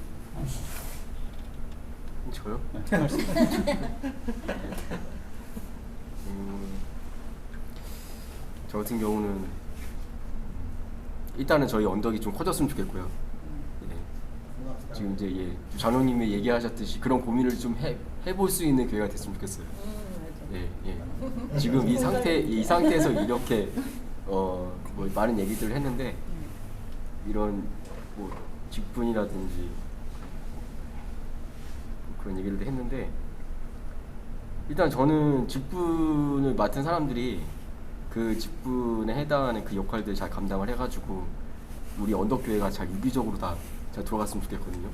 저요? 저 같은 경우는 일단은 저희 언덕이 좀 커졌으면 좋겠고요. 예. 지금 이제 장로님이 얘기하셨듯이 그런 고민을 좀 해볼 수 있는 교회가 됐으면 좋겠어요. 예. 지금 이 상태에서 이렇게 뭐 많은 얘기들을 했는데, 이런 뭐 직분이라든지 그런 얘기를 했는데, 일단 저는 직분을 맡은 사람들이 그 직분에 해당하는 그 역할들 잘 감당을 해가지고 우리 언덕교회가 잘 유기적으로 다 잘 들어갔으면 좋겠거든요.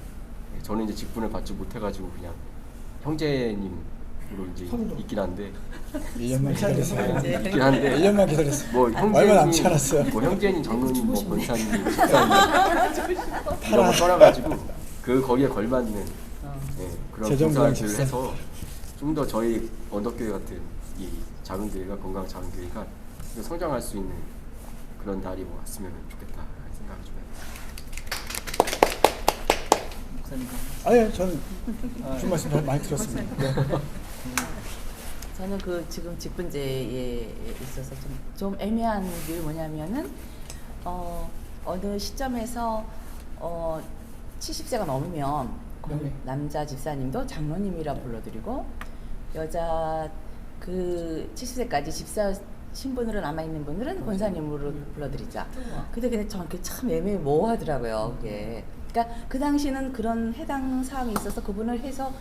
저는 이제 직분을 받지 못해가지고 그냥 형제님으로 이제 있긴 한데 1년만 기다렸어요. 있긴 한데 1년만 기다렸어요. 뭐 얼마 남지 않았어요. 뭐 형제님, 장로님, 뭐 권사님, 집사님 이런 거 떠나가지고 거기에 걸맞는 그런 재정부랑 봉사를 해서 좀 더 저희 언덕교회 같은 이 작은 교회가, 건강한 작은 교회가 좀 성장할 수 있는 그런 날이 왔으면 좋겠다라는 생각을 좀 해요. 아예 저는 좀 말씀 많이 들었습니다. 네. 저는 그 지금 직분제에 있어서 좀 애매한 게 뭐냐면은 어느 시점에서 70세가 넘으면 남자 집사님도 장로님이라 불러드리고, 여자 그 70세까지 집사 신분으로 남아있는 분들은 권사님으로 불러드리자. 근데 저는 그게 참 애매모호하더라고요. 그게. 그러니까 그 당시는 그런 해당 사항이 있어서 그분을 해서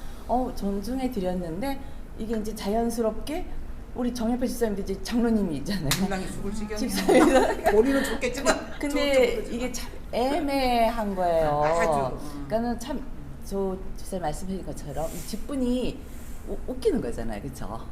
존중해 드렸는데, 이게 이제 자연스럽게 우리 정협회 집사님도 이제 장로님이 있잖아요. 분당이 죽을 집사님이 본인은 좋겠지만 근데 이게 참 애매한 거예요. 아주. 그러니까는 참 저 집사님 말씀하신 것처럼 이 직분이 웃기는 거잖아요, 그렇죠?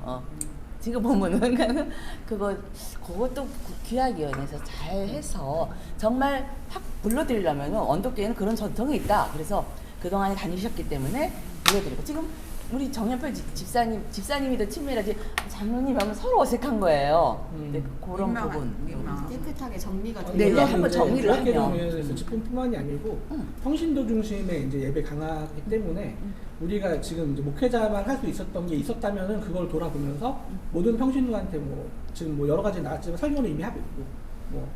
지금 보면은 그것도 규약위원회에서 잘 해서 정말 확 불러드리려면 언덕교회는 그런 전통이 있다. 그래서 그동안에 다니셨기 때문에 불러드리고, 지금 우리 정연필 집사님이 더 친밀하지 장로님 하면 서로 어색한 거예요. 근데 그런 민망한, 부분. 민망한. 깨끗하게 정리가 되고 네, 한번 정리를 하면. 교회에서 직분뿐만이 아니고 평신도 중심의 이제 예배 강화이기 때문에 우리가 지금 이제 목회자만 할 수 있었던 게 있었다면은 그걸 돌아보면서 모든 평신도한테 뭐 지금 뭐 여러 가지 나왔지만 설교는 이미 하고 있고 뭐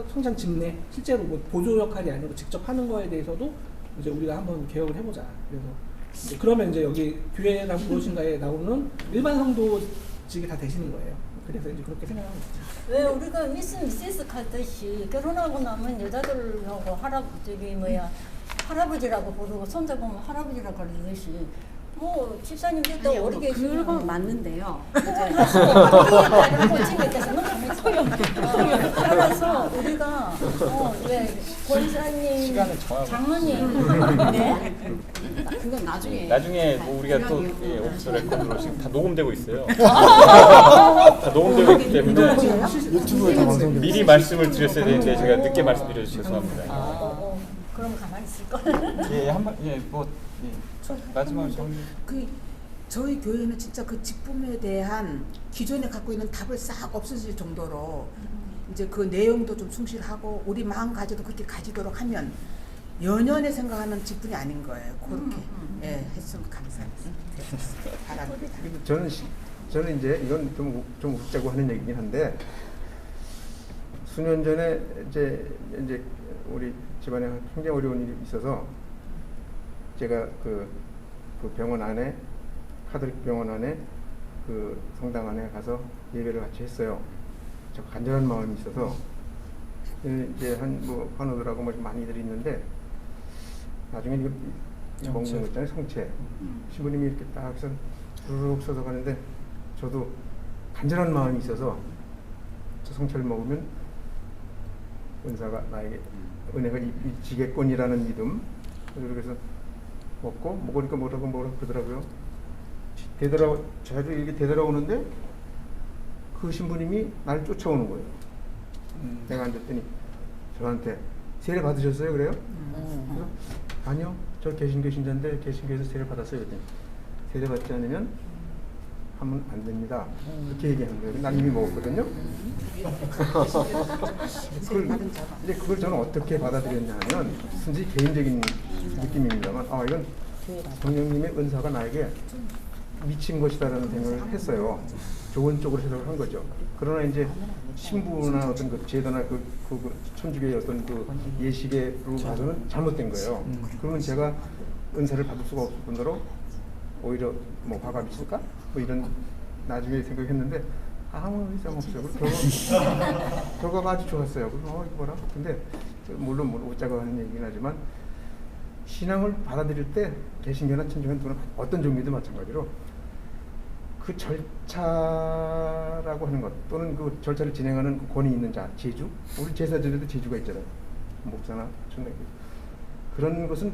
성장 집내 실제로 뭐 보조 역할이 아니고 직접 하는 거에 대해서도 이제 우리가 한번 개혁을 해보자. 그래서 이제 그러면 이제 여기 교회랑 무엇인가에 나오는 일반 성도직이 다 되시는 거예요. 그래서 이제 그렇게 생각하고 있죠. 왜 우리가 미스 하듯이 결혼하고 나면 여자들하고 할아버지라고 부르고 손자 보면 할아버지라고 그러듯이 뭐 집사님 또 아니, 어리 계시면 그건 맞는데요. 따라서 우리가 왜 권사님, 시간을 정하고 장로님 그건 나중에. 나중에 뭐 우리가 또 생각이고. 오프스 레코드로 지금 다 녹음되고 있어요. 다 녹음되고 있기 때문에 유튜브에 다 방송돼. 미리 말씀을 드렸어야 되는데 제가 늦게 말씀드려서 죄송합니다. 그럼 가만히 있을 걸. 예, 한번 마지막으로 정리. 그 저희 교회는 진짜 그 직분에 대한 기존에 갖고 있는 답을 싹 없어질 정도로 이제 그 내용도 좀 충실하고 우리 마음가짐도 그렇게 가지도록 하면 연연에 생각하는 직분이 아닌 거예요. 그렇게 예, 했으면 감사하겠습니다. 바랍니다. 근데 저는 이제 이건 좀 웃자고 하는 얘기긴 한데 수년 전에 이제 우리 집안에 굉장히 어려운 일이 있어서 제가 그 병원 안에 카톨릭 병원 안에 그 성당 안에 가서 예배를 같이 했어요. 저 간절한 마음이 있어서 이제 뭐 환우들하고 뭐 많이들 있는데 나중에 이거 먹는 거 있잖아요. 성체 신부님이 이렇게 딱 해서 르륵 써서 가는데 저도 간절한 마음이 있어서 저 성체를 먹으면 은사가 나에게 은혜가 입히겠거니라는 믿음. 그래서 먹고 먹으니까 뭐라고 그러더라고요. 자주 이렇게 되돌아오는데 그 신부님이 날 쫓아오는 거예요. 내가 앉았더니 저한테 세례 받으셨어요? 그래요? 그래서 아니요, 저 개신교 신자인데 개신교에서 세례 받았어요. 그랬더니 세례 받지 않으면 하면 안 됩니다. 그렇게 얘기하는 거예요. 난 이미 먹었거든요. 그걸 저는 어떻게 받아들였냐 하면 순전히 개인적인 느낌입니다만 이건 성령님의 은사가 나에게 미친 것이다라는 생각을 했어요. 좋은 쪽으로 해석을 한 거죠. 그러나 이제 신부나 어떤 그 제도나 그 천주교의 어떤 그 예식으로 봐서는 잘못된 거예요. 그러면 제가 은사를 받을 수가 없을 뿐더러 오히려 뭐 화가 있을까? 뭐 이런 나중에 생각했는데 아무 이상 없어요. 저거가 아주 좋았어요. 그래서 이거 뭐라? 근데 물론 웃자고 하는 얘기긴 하지만 신앙을 받아들일 때 개신교나 천주교나 어떤 종교도 마찬가지로 그 절차라고 하는 것 또는 그 절차를 진행하는 그 권위 있는 자, 제주, 우리 제사들에도 제주가 있잖아요. 목사나 천당교 그런 것은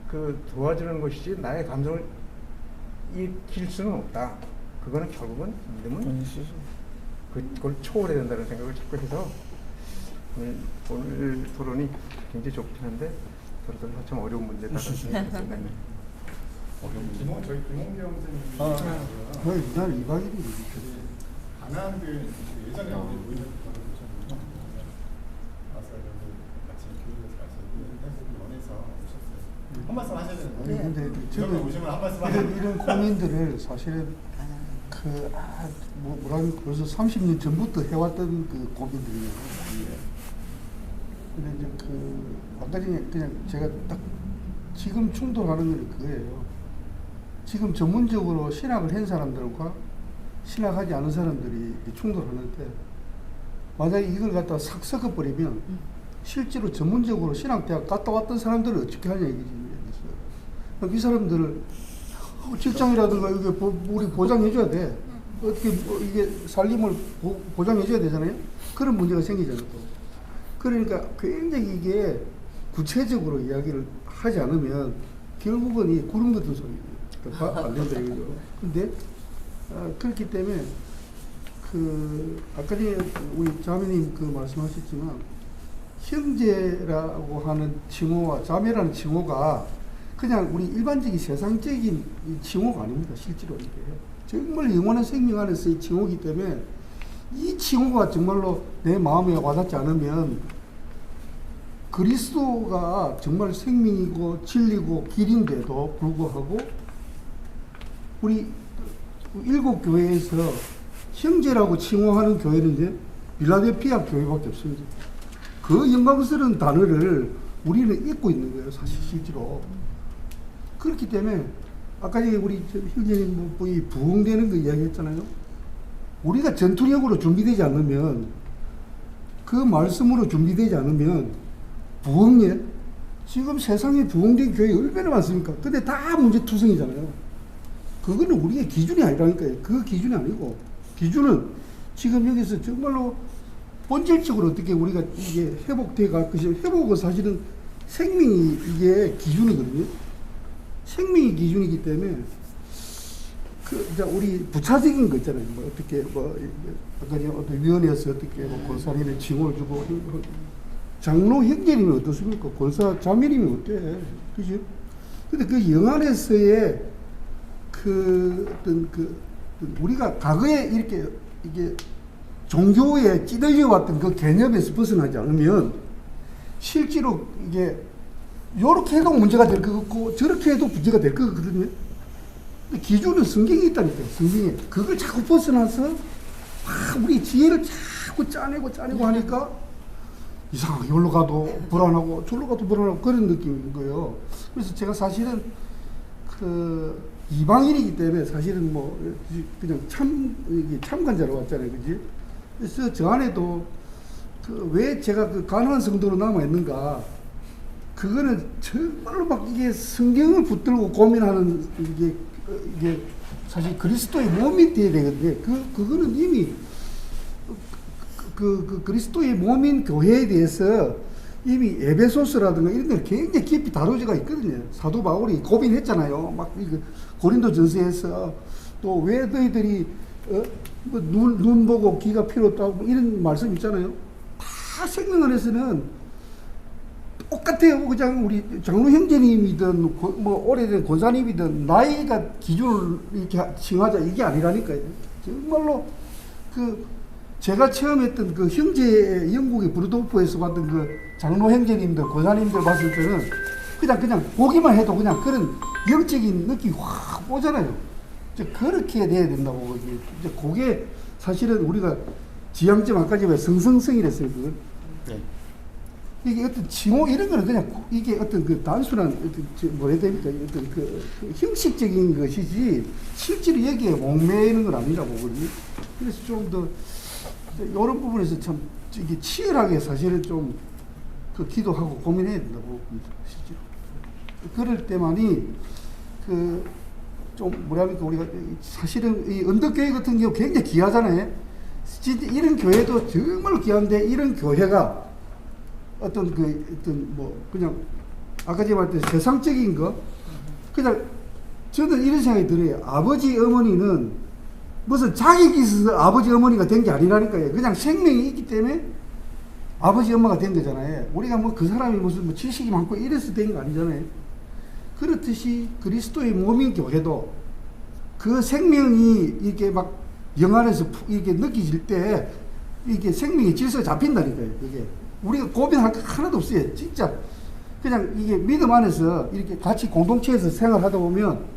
그 도와주는 것이지 나의 감정을 익힐 수는 없다. 그거는 결국은 믿음은 그걸 초월해야 된다는 생각을 자꾸 해서 오늘 토론이 굉장히 좋긴 한데 저도 참 어려운 문제다. 어려운 문제. 저희 김홍경 선생님이 거의 이날 2박 2일이 가나안 교회 예전에 우리 모임을 가보셨거든요. 와서 여기 같이 교회에서 같이 원해서 오셨어요. 한 말씀 하셔야 되는데. 근데 저는 오시면 한 말씀 하셔야 이런 고민들을 사실은 뭐라고 벌써 30년 전부터 해왔던 그 고민들이에요. 근데 이제 아까 전에 그냥 제가 딱 지금 충돌하는 건 그거예요. 지금 전문적으로 신학을 한 사람들과 신학하지 않은 사람들이 충돌하는데 만약에 이걸 갖다가 싹 섞어버리면 실제로 전문적으로 신학대학 갔다 왔던 사람들은 어떻게 하냐 이게 이 사람들을 직장이라든가 이게 우리 보장해줘야 돼. 어떻게 이게 살림을 보장해줘야 되잖아요. 그런 문제가 생기잖아요. 또. 그러니까 굉장히 이게 구체적으로 이야기를 하지 않으면 결국은 이 구름 같은 소리예요. 안 된다 이거죠. 근데 그렇기 때문에 아까 전에 우리 자매님 말씀하셨지만 형제라고 하는 칭호와 자매라는 칭호가 그냥 우리 일반적인 세상적인 칭호가 아닙니다. 실제로 이게 정말 영원한 생명 안에서의 칭호이기 때문에 이 칭호가 정말로 내 마음에 와닿지 않으면 그리스도가 정말 생명이고 진리고 길인데도 불구하고 우리 일곱 교회에서 형제라고 칭호하는 교회는 이제 빌라델피아 교회밖에 없습니다. 그 영광스러운 단어를 우리는 잊고 있는 거예요, 사실 실제로. 그렇기 때문에 아까 우리 형제님 뭐 부흥되는 거 이야기했잖아요. 우리가 전투력으로 준비되지 않으면, 그 말씀으로 준비되지 않으면 부흥에 지금 세상에 부흥된 교회 얼마나 많습니까? 근데 다 문제투성이잖아요. 그거는 우리의 기준이 아니라니까요. 그 기준이 아니고, 기준은 지금 여기서 정말로 본질적으로 어떻게 우리가 이게 회복돼 갈 것이, 회복은 사실은 생명이 이게 기준이거든요. 생명이 기준이기 때문에 이제 우리 부차적인 거 있잖아요. 뭐 어떻게 뭐 아까 어떤 위원회에서 어떻게 뭐 권사님의 칭호를 주고, 장로 형제님이 어떻습니까? 권사 자매님이 어때? 그죠? 근데 그 영안에서의 어떤 우리가 과거에 이렇게 이게 종교에 찌들려 왔던 그 개념에서 벗어나지 않으면 실제로 이게 요렇게 해도 문제가 될 것 같고 저렇게 해도 문제가 될 것 같거든요. 기준은 성경에 있다니까요. 성경에. 그걸 자꾸 벗어나서 우리 지혜를 자꾸 짜내고 하니까 이상하게 여기로 가도 불안하고 저기로 가도 불안하고 그런 느낌인 거예요. 그래서 제가 사실은 이방인이기 때문에 사실은 뭐 그냥 참관자로 왔잖아요. 그지? 그래서 저 안에도 왜 제가 가난한 성도로 남아있는가, 그거는 정말로 막 이게 성경을 붙들고 고민하는 이게 사실 그리스도의 몸이 돼야 되는데, 그거는 이미 그리스도의 몸인 교회에 대해서 이미 에베소서라든가 이런 데는 굉장히 깊이 다뤄져가 있거든요. 사도 바울이 고민했잖아요. 막 고린도전서에서 또 왜 너희들이 뭐 눈 보고 귀가 필요 없다고 뭐 이런 말씀 있잖아요. 다 생명 안에서는 똑같아요. 그냥 우리 장로 형제님이든 뭐 오래된 권사님이든 나이가 기준을 이렇게 칭하자 이게 아니라니까요. 정말로 제가 처음 했던 그 형제 영국의 브루도프에서 봤던 그 장로 형제님들 권사님들 봤을 때는 그냥 보기만 해도 그냥 그런 영적인 느낌이 확 오잖아요. 그렇게 돼야 된다고. 이제 그게 사실은 우리가 지향점 아까 전에 성성성이랬어요. 그건. 네. 이게 어떤 칭호 이런 거는 그냥 이게 어떤 그 단순한 어떤 뭐라 해야 됩니까? 어떤 그 형식적인 것이지 실제로 여기에 목매이는 건 아니라고 보거든요. 그래서 좀 더 이런 부분에서 참 이게 치열하게 사실은 좀 기도하고 고민해야 된다고 봅니다. 실제로. 그럴 때만이 좀 뭐랄까 우리가 사실은 이 언덕교회 같은 경우 굉장히 귀하잖아요. 진짜 이런 교회도 정말 귀한데 이런 교회가 어떤 뭐 그냥 아까 제가 말했던 세상적인 거 그냥 저는 이런 생각이 들어요. 아버지 어머니는 무슨 자격이 있어서 아버지 어머니가 된 게 아니라니까요. 그냥 생명이 있기 때문에 아버지 엄마가 된 거잖아요. 우리가 뭐 그 사람이 무슨 뭐 지식이 많고 이래서 된 거 아니잖아요. 그렇듯이 그리스도의 몸인 교회도 그 생명이 이렇게 막 영안에서 이렇게 느껴질 때 이게 생명의 질서가 잡힌다니까요. 그게 우리가 고민할 거 하나도 없어요. 진짜 그냥 이게 믿음 안에서 이렇게 같이 공동체에서 생활하다 보면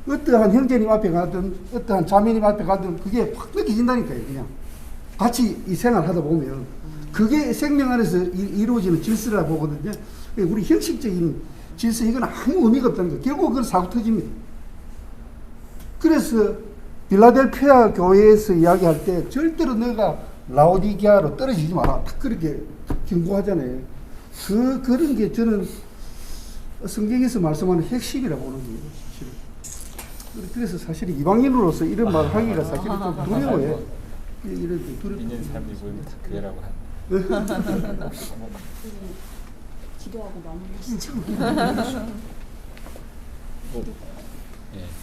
어떠한 형제님 앞에 가든 어떠한 자매님 앞에 가든 그게 확 느껴진다니까요. 그냥 같이 이 생활하다 보면 그게 생명 안에서 이루어지는 질서라 보거든요. 우리 형식적인 질서 이건 아무 의미가 없다는 거예요. 결국 그건 사고 터집니다. 그래서 빌라델피아 교회에서 이야기할 때 절대로 너가 라오디게아로 떨어지지 마라. 딱 그렇게 경고하잖아요. 그런 게 저는 성경에서 말씀하는 핵심이라고 보는 거예요. 그래서 사실 이방인으로서 이런 말을 하기가 사실은 좀 두려워요. 있는 사람이 보이면 다 교회라고 하는. 기도하고 마무리하시죠.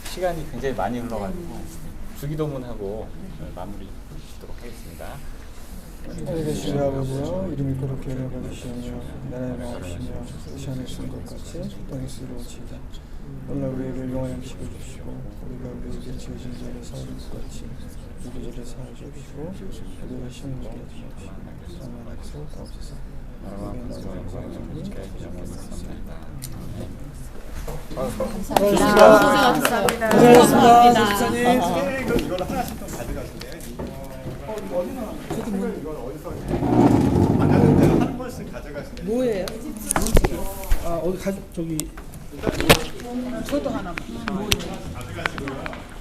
시간이 굉장히 많이 흘러가지고 주기도문하고 마무리 짓도록 하겠습니다. 하늘의 주의 아버지여 이름이 거룩히 여겨주시오며 나라의 마옵시며 뜻이 하늘에 있는 것 같이 땅에서 이루어지이다. 오늘 우리에게 용한 양식을 주시고 우리가 우리에게 지어진 죄를 사하는 것 같이 우리 죄를 사하여 주시고 우리가 시험에 들게 하지 마시고 선한 것을 다옵소서. 감사합니다. 고생하셨어요. 스케일은 이걸 하나씩 좀 가져가실래요? 이거 어디서 만나는 데는 하는 번씩 가져가시면 뭐예요? 아 어디 가족 저기 저도 하나만. 가져가시고요.